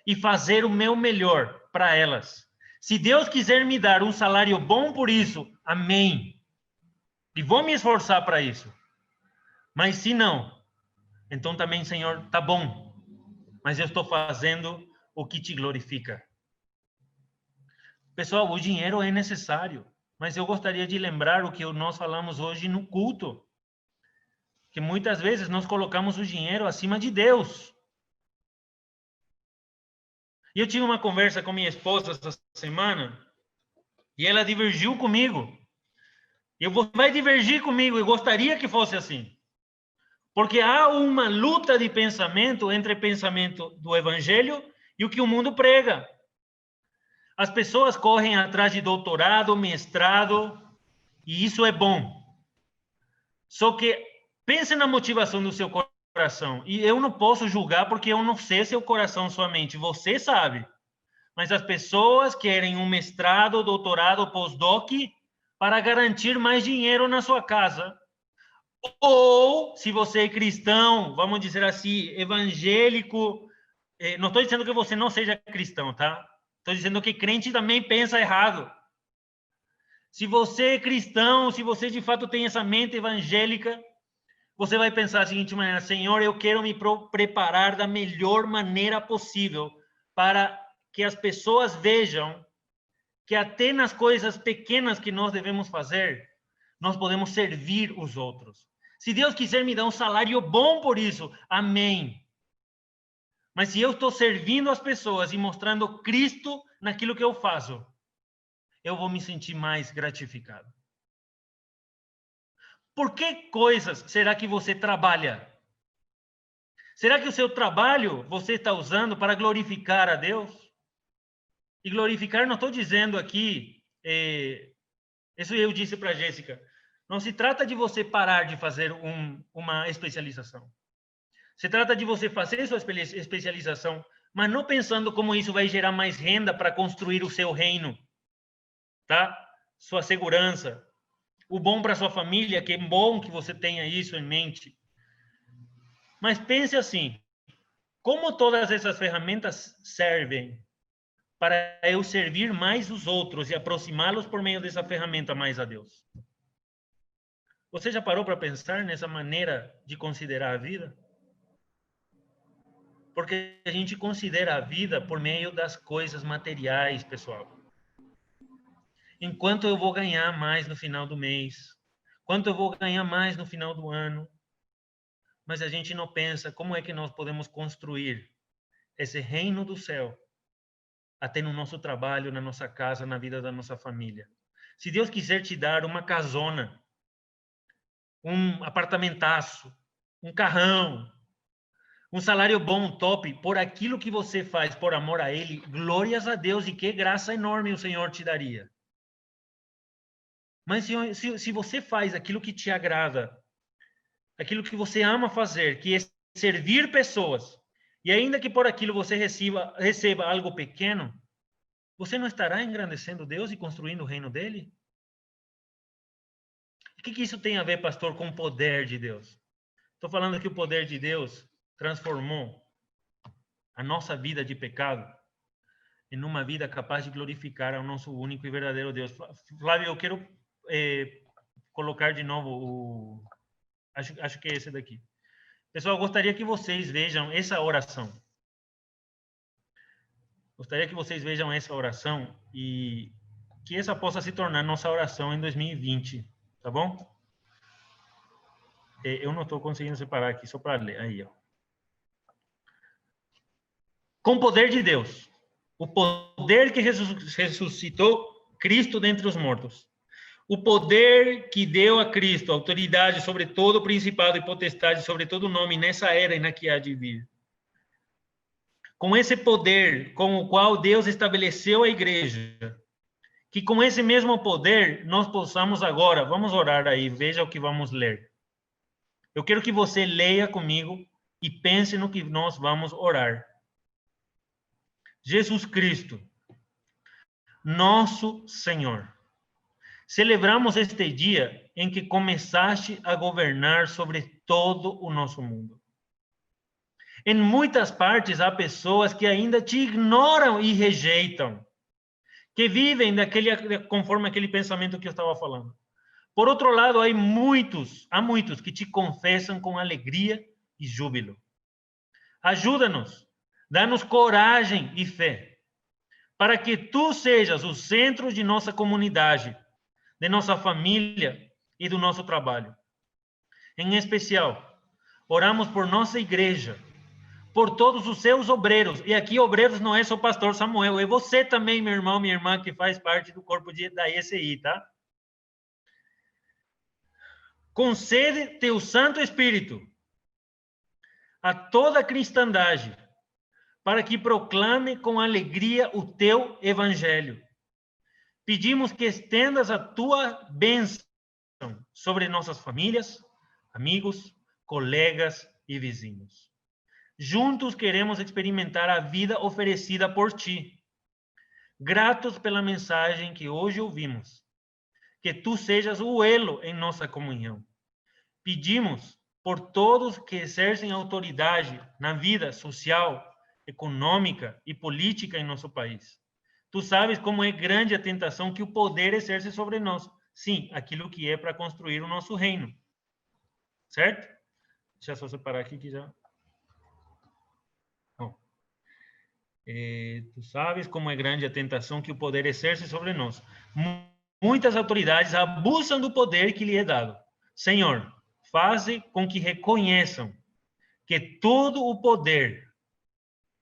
e fazer o meu melhor para elas. Se Deus quiser me dar um salário bom por isso, amém. E vou me esforçar para isso. Mas se não, então também, Senhor, tá bom. Mas eu estou fazendo o que te glorifica. Pessoal, o dinheiro é necessário. Mas eu gostaria de lembrar o que nós falamos hoje no culto. Que muitas vezes nós colocamos o dinheiro acima de Deus. E eu tive uma conversa com minha esposa essa semana e ela divergiu comigo. Vai divergir comigo, eu gostaria que fosse assim. Porque há uma luta de pensamento entre o pensamento do evangelho e o que o mundo prega. As pessoas correm atrás de doutorado, mestrado, e isso é bom. Só que pense na motivação do seu coração. E eu não posso julgar porque eu não sei seu coração somente. Você sabe. Mas as pessoas querem um mestrado, doutorado, pós-doc para garantir mais dinheiro na sua casa. Ou, se você é cristão, vamos dizer assim, evangélico, não estou dizendo que você não seja cristão, tá? Estou dizendo que crente também pensa errado. Se você é cristão, se você de fato tem essa mente evangélica, você vai pensar da seguinte maneira: Senhor, eu quero me preparar da melhor maneira possível para que as pessoas vejam que até nas coisas pequenas que nós devemos fazer, nós podemos servir os outros. Se Deus quiser me dar um salário bom por isso, amém. Mas se eu estou servindo as pessoas e mostrando Cristo naquilo que eu faço, eu vou me sentir mais gratificado. Por que coisas será que você trabalha? Será que o seu trabalho você está usando para glorificar a Deus? E glorificar, não estou dizendo aqui, isso eu disse para a Jéssica, não se trata de você parar de fazer uma especialização. Se trata de você fazer sua especialização, mas não pensando como isso vai gerar mais renda para construir o seu reino, tá? Sua segurança, o bom para sua família, que é bom que você tenha isso em mente. Mas pense assim, como todas essas ferramentas servem para eu servir mais os outros e aproximá-los por meio dessa ferramenta mais a Deus? Você já parou para pensar nessa maneira de considerar a vida? Porque a gente considera a vida por meio das coisas materiais, pessoal. Enquanto eu vou ganhar mais no final do mês, quanto eu vou ganhar mais no final do ano, mas a gente não pensa como é que nós podemos construir esse reino do céu até no nosso trabalho, na nossa casa, na vida da nossa família. Se Deus quiser te dar uma casona, um apartamentaço, um carrão, um salário bom, top, por aquilo que você faz por amor a Ele, glórias a Deus, e que graça enorme o Senhor te daria. Mas se você faz aquilo que te agrada, aquilo que você ama fazer, que é servir pessoas, e ainda que por aquilo você receba algo pequeno, você não estará engrandecendo Deus e construindo o reino dele? O que isso tem a ver, pastor, com o poder de Deus? Estou falando que o poder de Deus transformou a nossa vida de pecado em uma vida capaz de glorificar ao nosso único e verdadeiro Deus. Flávio, eu quero colocar de novo acho que é esse daqui. Pessoal, eu gostaria que vocês vejam essa oração. Gostaria que vocês vejam essa oração e que essa possa se tornar nossa oração em 2020, tá bom? Eu não estou conseguindo separar aqui, só para ler. Aí, ó. Com o poder de Deus, o poder que ressuscitou Cristo dentre os mortos, o poder que deu a Cristo autoridade sobre todo o principado e potestade, sobre todo nome nessa era e na que há de vir. Com esse poder com o qual Deus estabeleceu a igreja, que com esse mesmo poder nós possamos agora, vamos orar aí, veja o que vamos ler. Eu quero que você leia comigo e pense no que nós vamos orar. Jesus Cristo, nosso Senhor, celebramos este dia em que começaste a governar sobre todo o nosso mundo. Em muitas partes há pessoas que ainda te ignoram e rejeitam, que vivem conforme aquele pensamento que eu estava falando. Por outro lado, há muitos que te confessam com alegria e júbilo. Ajuda-nos, dá-nos coragem e fé, para que tu sejas o centro de nossa comunidade, de nossa família e do nosso trabalho. Em especial, oramos por nossa igreja, por todos os seus obreiros. E aqui obreiros não é só o pastor Samuel, é você também, meu irmão, minha irmã, que faz parte do corpo da ECI, tá? Concede teu Santo Espírito a toda a cristandade, para que proclame com alegria o teu evangelho. Pedimos que estendas a tua bênção sobre nossas famílias, amigos, colegas e vizinhos. Juntos queremos experimentar a vida oferecida por ti. Gratos pela mensagem que hoje ouvimos. Que tu sejas o elo em nossa comunhão. Pedimos por todos que exercem autoridade na vida social, econômica e política em nosso país. Tu sabes como é grande a tentação que o poder exerce sobre nós. Sim, aquilo que é para construir o nosso reino. Certo? Deixa eu só separar aqui que já... Bom. Tu sabes como é grande a tentação que o poder exerce sobre nós. Muitas autoridades abusam do poder que lhe é dado. Senhor, faze com que reconheçam que todo o poder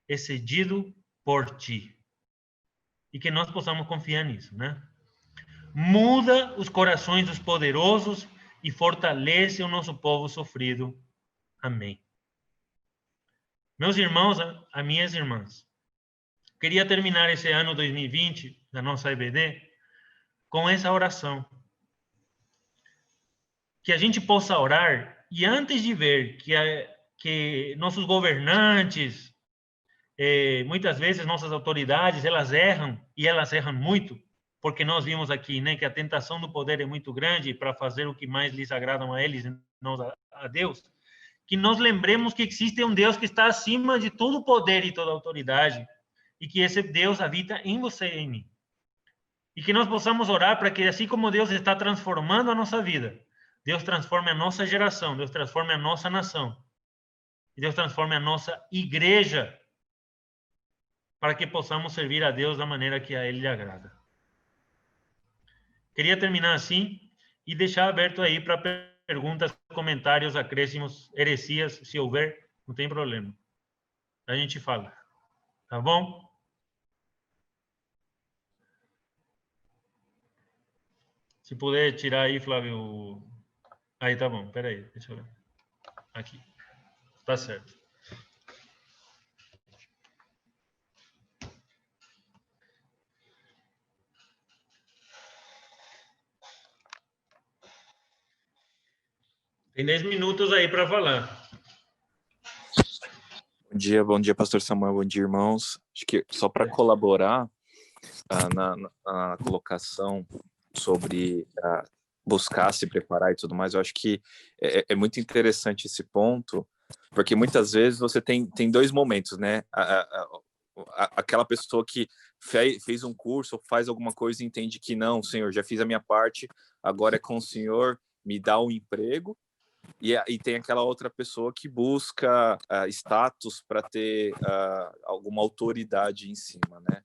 é cedido por ti. E que nós possamos confiar nisso, né? muda os corações dos poderosos e fortalece o nosso povo sofrido. Amém. Meus irmãos, as minhas irmãs, queria terminar esse ano 2020 da nossa EBD com essa oração. Que a gente possa orar e antes de ver que nossos governantes, muitas vezes nossas autoridades, elas erram e elas erram muito, porque nós vimos aqui, né, que a tentação do poder é muito grande para fazer o que mais lhes agradam a eles, não a Deus. Que nós lembremos que existe um Deus que está acima de todo poder e toda autoridade e que esse Deus habita em você e em mim. E que nós possamos orar para que, assim como Deus está transformando a nossa vida, Deus transforme a nossa geração, Deus transforme a nossa nação, e Deus transforme a nossa igreja, para que possamos servir a Deus da maneira que a Ele lhe agrada. Queria terminar assim e deixar aberto aí para perguntas, comentários, acréscimos, heresias, se houver, não tem problema. A gente fala, tá bom? Se puder tirar aí, Flávio. Aí tá bom, peraí, deixa eu ver. Aqui, tá certo. Tem 10 minutos aí para falar. Bom dia, pastor Samuel, bom dia, irmãos. Acho que só para colaborar na colocação sobre buscar se preparar e tudo mais, eu acho que é muito interessante esse ponto, porque muitas vezes você tem dois momentos, né? Aquela pessoa que fez um curso ou faz alguma coisa e entende que não, Senhor, já fiz a minha parte, agora é com o Senhor, me dá um emprego. E tem aquela outra pessoa que busca status para ter alguma autoridade em cima, né?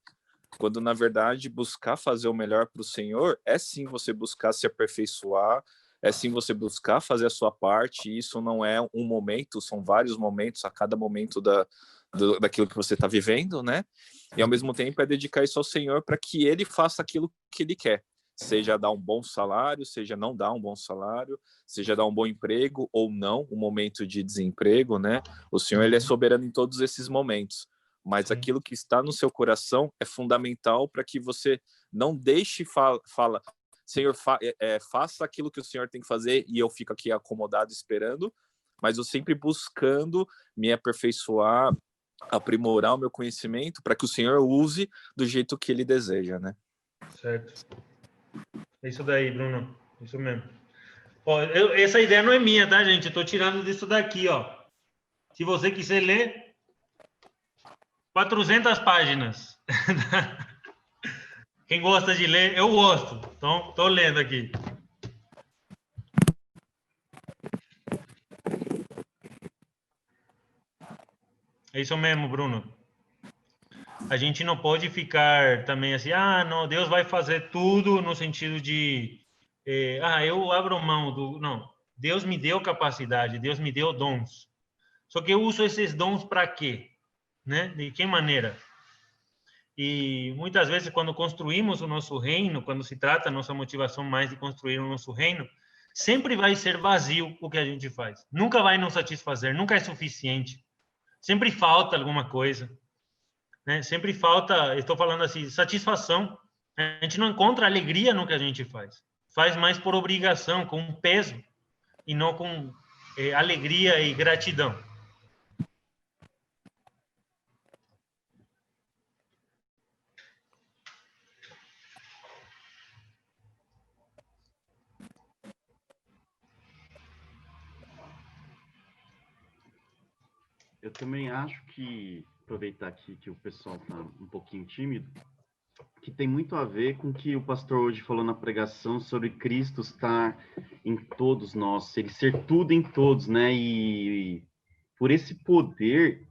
Quando, na verdade, buscar fazer o melhor para o Senhor é sim você buscar se aperfeiçoar, é sim você buscar fazer a sua parte, e isso não é um momento, são vários momentos, a cada momento daquilo que você está vivendo, né? E, ao mesmo tempo, é dedicar isso ao Senhor para que Ele faça aquilo que Ele quer. Seja dar um bom salário, seja não dar um bom salário, seja dar um bom emprego ou não, um momento de desemprego, né? O Senhor, Ele é soberano em todos esses momentos. Mas aquilo que está no seu coração é fundamental para que você não deixe fala, Senhor, faça aquilo que o Senhor tem que fazer e eu fico aqui acomodado esperando, mas eu sempre buscando me aperfeiçoar, aprimorar o meu conhecimento para que o Senhor use do jeito que Ele deseja, né? Certo. É isso daí, Bruno. Isso mesmo. Ó, essa ideia não é minha, tá, gente? Eu tô tirando disso daqui, ó. Se você quiser ler, 400 páginas. Quem gosta de ler, eu gosto. Então, tô lendo aqui. É isso mesmo, Bruno. A gente não pode ficar também assim, não, Deus vai fazer tudo no sentido de, eu abro mão do... Não, Deus me deu capacidade, Deus me deu dons. Só que eu uso esses dons para quê? Né? De que maneira? E muitas vezes, quando construímos o nosso reino, quando se trata a nossa motivação mais de construir o nosso reino, sempre vai ser vazio o que a gente faz. Nunca vai nos satisfazer, nunca é suficiente. Sempre falta alguma coisa. Né? Sempre falta, estou falando assim, satisfação. A gente não encontra alegria no que a gente faz. Faz mais por obrigação, com um peso, e não com alegria e gratidão. Eu também acho que, aproveitar aqui que o pessoal está um pouquinho tímido, que tem muito a ver com o que o pastor hoje falou na pregação sobre Cristo estar em todos nós, ele ser tudo em todos, né? E por esse poder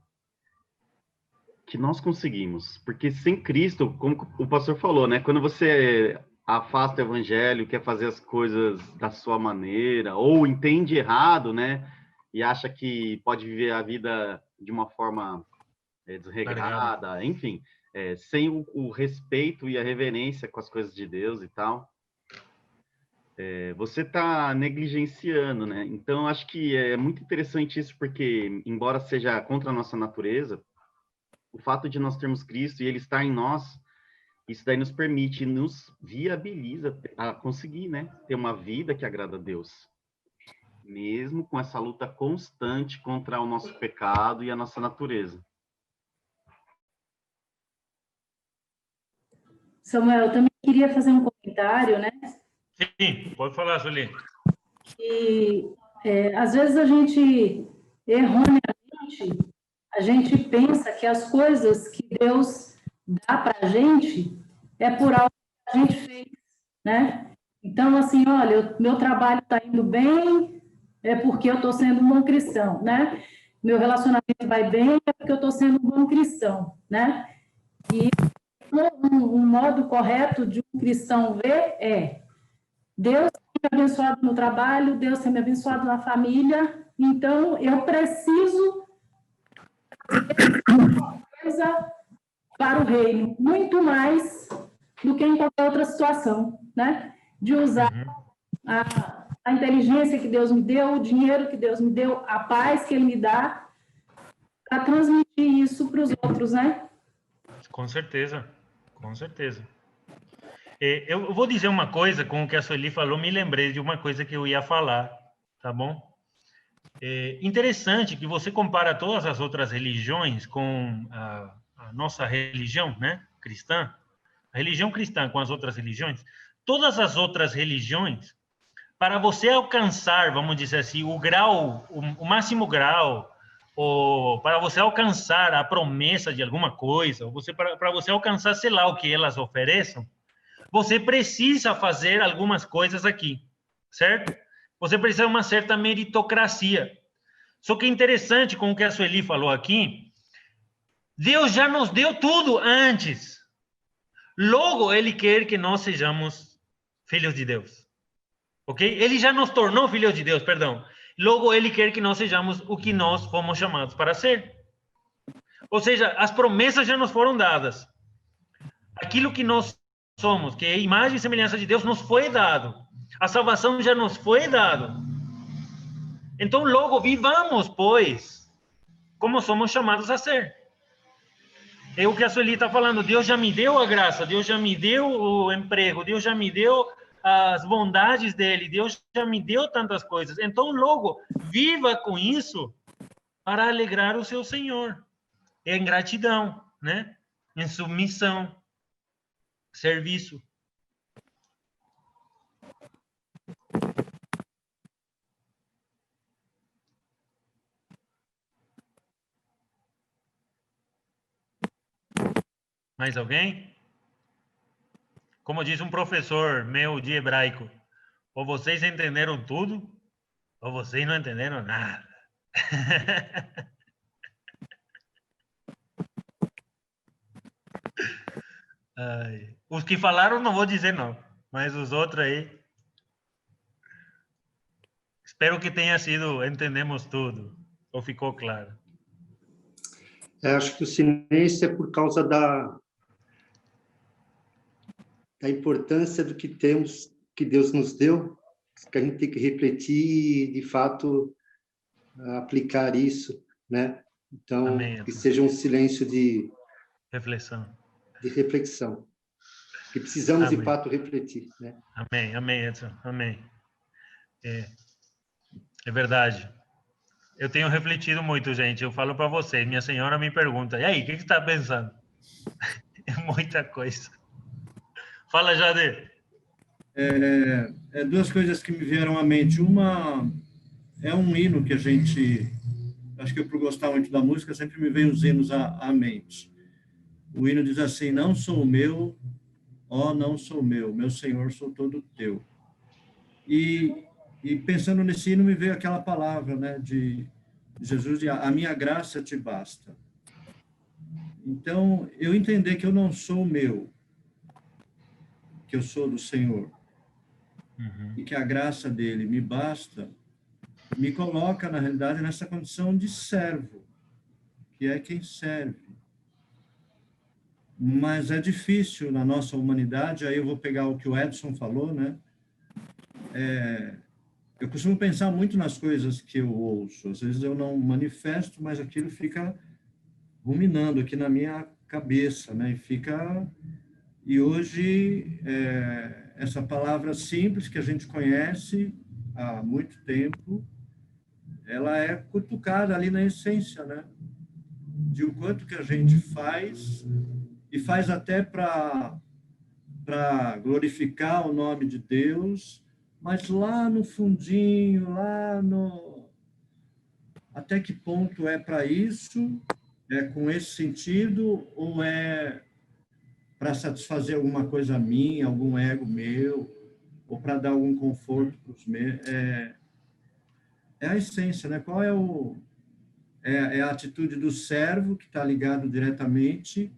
que nós conseguimos, porque sem Cristo, como o pastor falou, né? Quando você afasta o evangelho, quer fazer as coisas da sua maneira, ou entende errado, né? E acha que pode viver a vida de uma forma desregrada, enfim, sem o respeito e a reverência com as coisas de Deus e tal. você está negligenciando, né? Então, acho que é muito interessante isso, porque, embora seja contra a nossa natureza, o fato de nós termos Cristo e Ele estar em nós, isso daí nos permite, nos viabiliza a conseguir, né? Ter uma vida que agrada a Deus. Mesmo com essa luta constante contra o nosso pecado e a nossa natureza. Samuel, eu também queria fazer um comentário, né? Sim, pode falar, Sueli. E às vezes a gente, erroneamente, a gente pensa que as coisas que Deus dá para a gente é por algo que a gente fez, né? Então, assim, olha, meu trabalho está indo bem, é porque eu estou sendo um bom cristão, né? Meu relacionamento vai bem, é porque eu estou sendo um bom cristão, né? E um modo correto de um cristão ver é: Deus tem me abençoado no trabalho, Deus tem me abençoado na família, então eu preciso fazer uma coisa para o reino, muito mais do que em qualquer outra situação, né? De usar a inteligência que Deus me deu, o dinheiro que Deus me deu, a paz que Ele me dá, para transmitir isso para os outros, né? Com certeza, com certeza. Eu vou dizer uma coisa, com o que a Sueli falou, me lembrei de uma coisa que eu ia falar, tá bom? Interessante que você compara todas as outras religiões com a nossa religião, né, cristã, a religião cristã com as outras religiões. Todas as outras religiões, para você alcançar, vamos dizer assim, o grau, o máximo grau, ou para você alcançar a promessa de alguma coisa, ou para você alcançar, sei lá, o que elas ofereçam, você precisa fazer algumas coisas aqui, certo? Você precisa de uma certa meritocracia. Só que é interessante com o que a Sueli falou aqui, Deus já nos deu tudo antes. Logo, Ele quer que nós sejamos filhos de Deus. Ok? Ele já nos tornou filhos de Deus, perdão. Logo, Ele quer que nós sejamos o que nós fomos chamados para ser. Ou seja, as promessas já nos foram dadas. Aquilo que nós somos, que é a imagem e semelhança de Deus, nos foi dado. A salvação já nos foi dado. Então, logo, vivamos, pois, como somos chamados a ser. É o que a Sueli está falando. Deus já me deu a graça, Deus já me deu o emprego, Deus já me deu as bondades dele, Deus já me deu tantas coisas. Então, logo, viva com isso para alegrar o seu Senhor. Em gratidão, né? Em submissão, serviço. Mais alguém? Como diz um professor meu de hebraico, ou vocês entenderam tudo, ou vocês não entenderam nada. Ai, os que falaram não vou dizer não, mas os outros aí, espero que tenha sido, entendemos tudo, ou ficou claro. Acho que o silêncio é por causa da importância do que temos, que Deus nos deu, que a gente tem que refletir e, de fato, aplicar isso, né? Então, Amém. que seja um silêncio de reflexão. Que precisamos, Amém. de fato, refletir, né? Amém, amém, Edson, amém. É verdade. Eu tenho refletido muito, gente. Eu falo para vocês, minha senhora me pergunta, e aí, o que você está pensando? É muita coisa. Fala, Jader. Duas coisas que me vieram à mente. Uma é um hino que a gente... Acho que eu, por gostar muito da música, sempre me vem os hinos à mente. O hino diz assim: não sou meu, ó, não sou meu Senhor, sou todo teu. E pensando nesse hino, me veio aquela palavra, né, de Jesus, a minha graça te basta. Então, eu entender que eu não sou meu, que eu sou do Senhor, e que a graça dele me basta, me coloca, na realidade, nessa condição de servo, que é quem serve. Mas é difícil na nossa humanidade, aí eu vou pegar o que o Edson falou, né? eu costumo pensar muito nas coisas que eu ouço. Às vezes eu não manifesto, mas aquilo fica ruminando aqui na minha cabeça, né? E hoje, essa palavra simples que a gente conhece há muito tempo, ela é cutucada ali na essência, né? De o quanto que a gente faz, e faz até para glorificar o nome de Deus, mas lá no fundinho, até que ponto é para isso, é com esse sentido, ou é para satisfazer alguma coisa minha, algum ego meu, ou para dar algum conforto para os meus. É a essência, né? Qual é a atitude do servo que está ligado diretamente,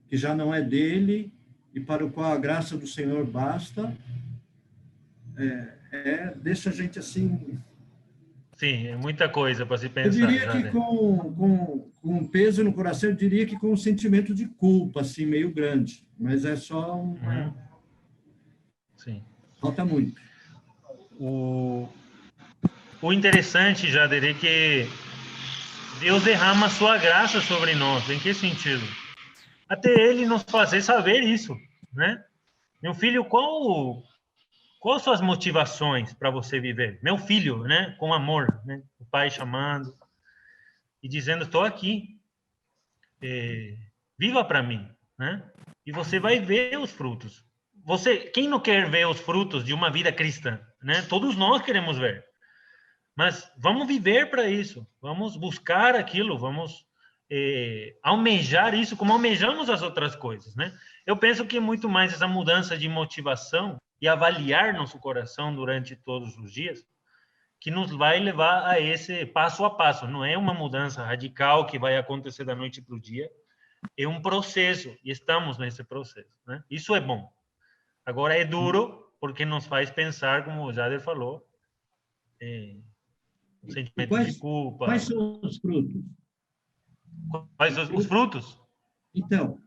que já não é dele, e para o qual a graça do Senhor basta. Deixa a gente assim... Sim, é muita coisa para se pensar. Eu diria que com peso no coração, eu diria que com um sentimento de culpa, assim, meio grande. Mas é só uma... Sim. Falta muito. O interessante, Jader, é que Deus derrama a sua graça sobre nós. Em que sentido? Até Ele nos fazer saber isso, né? Meu filho, qual suas motivações para você viver? Meu filho, né? Com amor, né? O pai chamando e dizendo, estou aqui. Viva para mim, né? E você vai ver os frutos. Quem não quer ver os frutos de uma vida cristã, né? Todos nós queremos ver. Mas vamos viver para isso. Vamos buscar aquilo, vamos almejar isso como almejamos as outras coisas, né? Eu penso que muito mais essa mudança de motivação e avaliar nosso coração durante todos os dias, que nos vai levar a esse passo a passo. Não é uma mudança radical que vai acontecer da noite para o dia, é um processo, e estamos nesse processo, né? Isso é bom. Agora, é duro, porque nos faz pensar, como o Jader falou, um sentimento de culpa. Quais são os frutos? Quais os frutos? Então,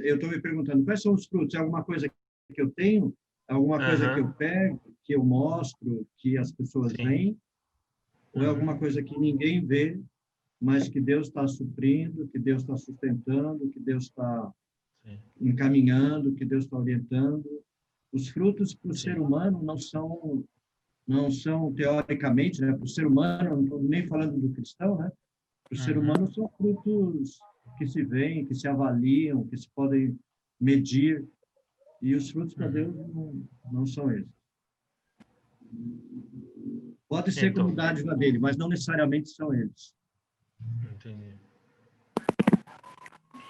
eu estou me perguntando, quais são os frutos? É alguma coisa que eu tenho? Alguma coisa que eu pego, que eu mostro, que as pessoas veem? Ou é alguma coisa que ninguém vê, mas que Deus está suprindo, que Deus está sustentando, que Deus está encaminhando, que Deus está orientando? Os frutos para o ser humano não são teoricamente, né? Para o ser humano, não estou nem falando do cristão, né? Para o ser humano são frutos que se veem, que se avaliam, que se podem medir. E os frutos para Deus não são esses. Pode ser como dádiva dele, mas não necessariamente são eles. Entendi.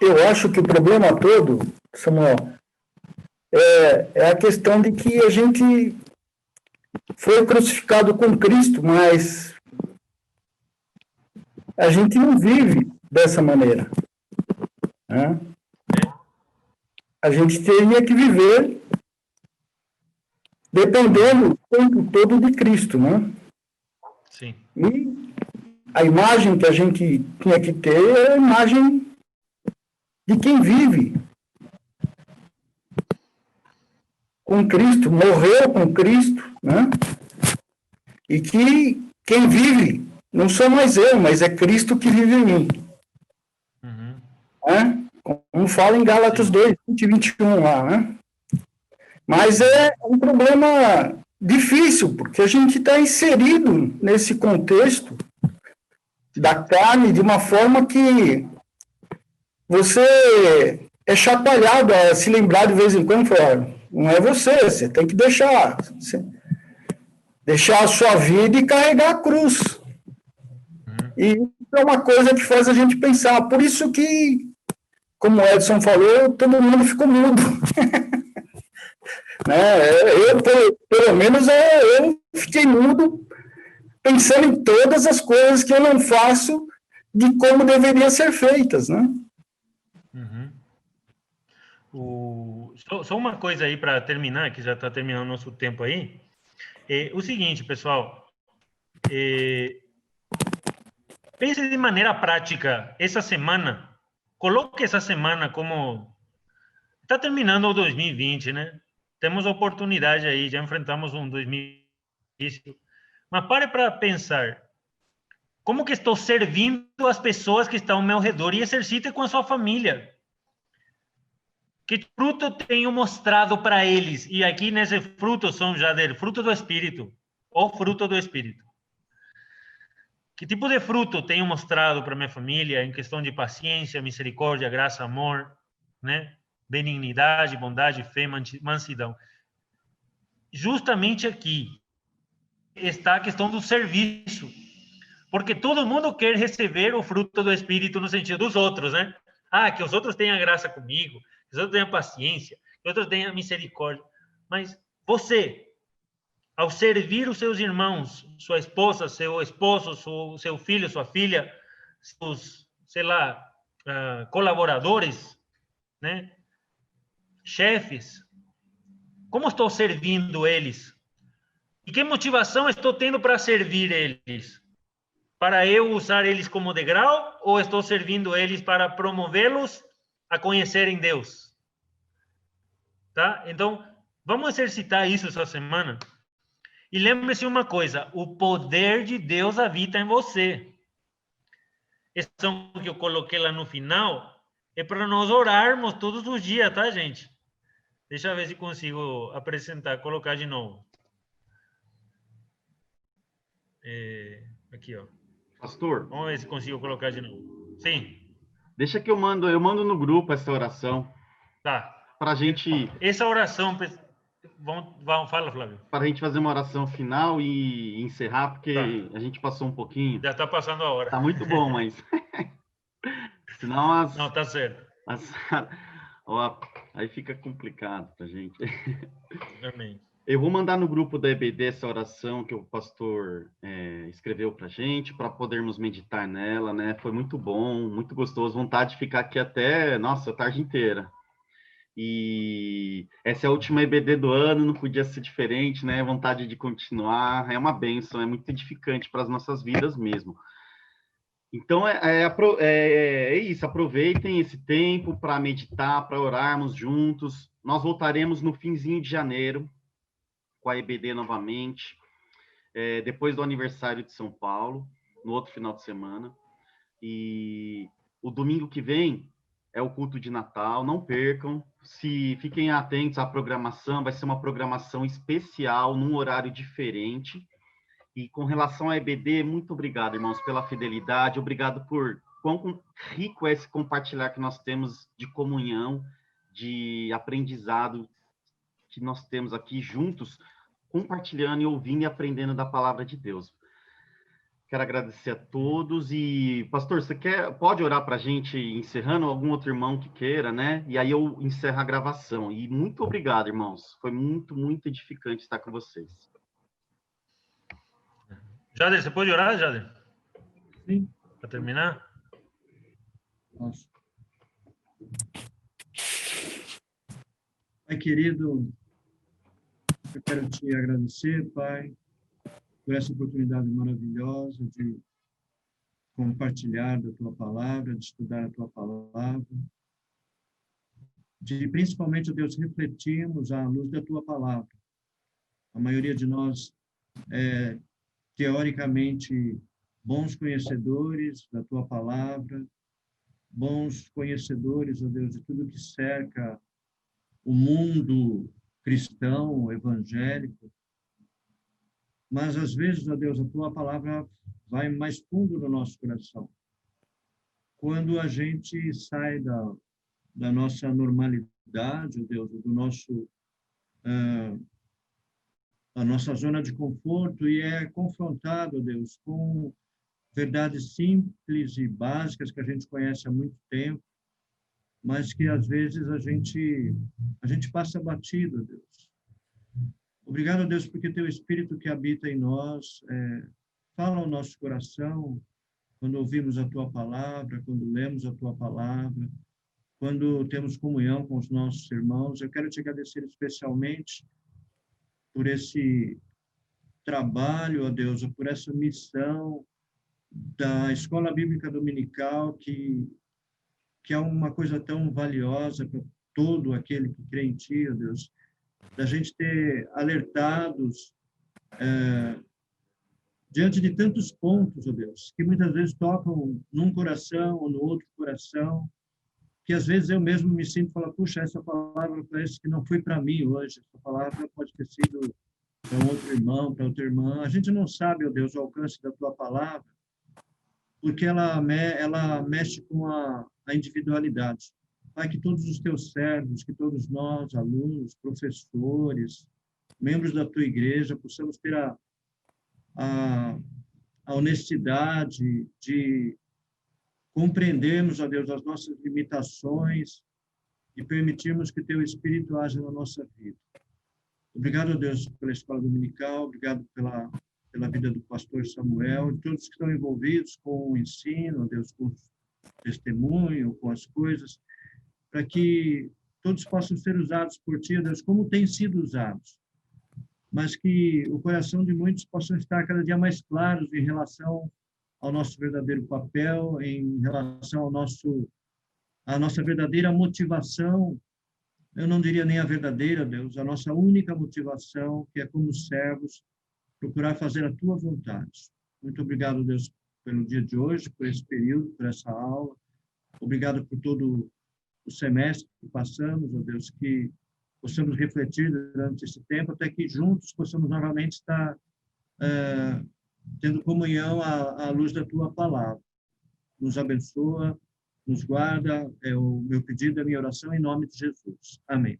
Eu acho que o problema todo, Samuel, é a questão de que a gente foi crucificado com Cristo, mas a gente não vive dessa maneira, né? A gente teria que viver dependendo o tempo todo de Cristo, né? Sim. E a imagem que a gente tinha que ter é a imagem de quem vive com Cristo, morreu com Cristo, né? E que quem vive não sou mais eu, mas é Cristo que vive em mim. Né? Como fala em Gálatas 2, 20 e 21 lá, né? Mas é um problema difícil, porque a gente está inserido nesse contexto da carne de uma forma que você é chacoalhado a se lembrar de vez em quando, não é você tem que deixar a sua vida e carregar a cruz. E isso é uma coisa que faz a gente pensar. Por isso que, como o Edson falou, todo mundo ficou mudo. Né? Pelo menos, eu fiquei mudo, pensando em todas as coisas que eu não faço, de como deveriam ser feitas, né? Só uma coisa aí para terminar, que já está terminando o nosso tempo aí. O seguinte, pessoal. Pense de maneira prática essa semana. Coloque essa semana como... Está terminando o 2020, né? Temos oportunidade aí, já enfrentamos um 2021 Mas pare para pensar. Como que estou servindo as pessoas que estão ao meu redor? E exercite com a sua família. Que fruto tenho mostrado para eles? E aqui nesse fruto são já do fruto do Espírito. O fruto do Espírito. Que tipo de fruto tenho mostrado para minha família em questão de paciência, misericórdia, graça, amor, né? Benignidade, bondade, fé, mansidão. Justamente aqui está a questão do serviço. Porque todo mundo quer receber o fruto do Espírito no sentido dos outros, né? Ah, que os outros tenham graça comigo, que os outros tenham paciência, que os outros tenham misericórdia. Mas você, ao servir os seus irmãos, sua esposa, seu esposo, seu filho, sua filha, seus, sei lá, colaboradores, né? Chefes, como estou servindo eles? E que motivação estou tendo para servir eles? Para eu usar eles como degrau ou estou servindo eles para promovê-los a conhecerem Deus? Tá? Então, vamos exercitar isso essa semana. E lembre-se uma coisa, o poder de Deus habita em você. Essa ação que eu coloquei lá no final é para nós orarmos todos os dias, tá, gente? Deixa eu ver se consigo apresentar, colocar de novo. Aqui, ó. Pastor. Vamos ver se consigo colocar de novo. Sim. Deixa que eu mando no grupo essa oração. Tá. Pra gente... Essa oração... Fala, Flávio. Para a gente fazer uma oração final e encerrar, porque Tá. A gente passou um pouquinho. Já está passando a hora. Tá muito bom, mas... Senão Não, tá certo. Ó, aí fica complicado pra gente. Amém. Eu vou mandar no grupo da EBD essa oração que o pastor escreveu pra gente, para podermos meditar nela, né? Foi muito bom, muito gostoso. Vontade de ficar aqui até, nossa, a tarde inteira. E essa é a última EBD do ano, não podia ser diferente, né? Vontade de continuar, é uma bênção, é muito edificante para as nossas vidas mesmo. Então, é isso, aproveitem esse tempo para meditar, para orarmos juntos. Nós voltaremos no finzinho de janeiro, com a EBD novamente, depois do aniversário de São Paulo, no outro final de semana. E o domingo que vem é o culto de Natal, não percam. Fiquem atentos à programação, vai ser uma programação especial, num horário diferente. E com relação à EBD, muito obrigado, irmãos, pela fidelidade, obrigado por quão rico é esse compartilhar que nós temos de comunhão, de aprendizado que nós temos aqui juntos, compartilhando e ouvindo e aprendendo da palavra de Deus. Quero agradecer a todos e, pastor, você pode orar para a gente, encerrando, algum outro irmão que queira, né? E aí eu encerro a gravação. E muito obrigado, irmãos. Foi muito, muito edificante estar com vocês. Jader, você pode orar, Jader? Sim. Para terminar? Posso. Pai querido, eu quero te agradecer, Pai, por essa oportunidade maravilhosa de compartilhar da Tua Palavra, de estudar a Tua Palavra, de principalmente, Deus, refletirmos à luz da Tua Palavra. A maioria de nós é, teoricamente, bons conhecedores da Tua Palavra, bons conhecedores, ó Deus, de tudo que cerca o mundo cristão, evangélico, mas às vezes, ó Deus, a Tua Palavra vai mais fundo no nosso coração. Quando a gente sai da nossa normalidade, ó Deus, do nosso a nossa zona de conforto e é confrontado, ó Deus, com verdades simples e básicas que a gente conhece há muito tempo, mas que às vezes a gente passa batido, ó Deus. Obrigado, Deus, porque Teu Espírito que habita em nós fala ao nosso coração quando ouvimos a Tua Palavra, quando lemos a Tua Palavra, quando temos comunhão com os nossos irmãos. Eu quero te agradecer especialmente por esse trabalho, ó Deus, por essa missão da Escola Bíblica Dominical, que é uma coisa tão valiosa para todo aquele que crê em Ti, ó Deus, da gente ter alertados diante de tantos pontos, ó Deus, que muitas vezes tocam num coração ou no outro coração, que às vezes eu mesmo me sinto e falo, puxa, essa palavra parece que não foi para mim hoje, essa palavra pode ter sido para um outro irmão, para outra irmã. A gente não sabe, ó Deus, o alcance da tua palavra, porque ela mexe com a individualidade. Pai, que todos os teus servos, que todos nós, alunos, professores, membros da tua igreja, possamos ter a honestidade de compreendermos, ó Deus, as nossas limitações e permitirmos que teu Espírito haja na nossa vida. Obrigado, ó Deus, pela escola dominical, obrigado pela vida do pastor Samuel, e todos que estão envolvidos com o ensino, ó Deus, com o testemunho, com as coisas, para que todos possam ser usados por ti, ó Deus, como têm sido usados, mas que o coração de muitos possam estar cada dia mais claros em relação ao nosso verdadeiro papel, em relação à nossa verdadeira motivação. Eu não diria nem a verdadeira, Deus, a nossa única motivação, que é como servos, procurar fazer a tua vontade. Muito obrigado, Deus, pelo dia de hoje, por esse período, por essa aula. Obrigado por todo o semestre que passamos, ó Deus, que possamos refletir durante esse tempo, até que juntos possamos novamente estar tendo comunhão à luz da tua palavra. Nos abençoa, nos guarda, é o meu pedido, a minha oração, em nome de Jesus. Amém.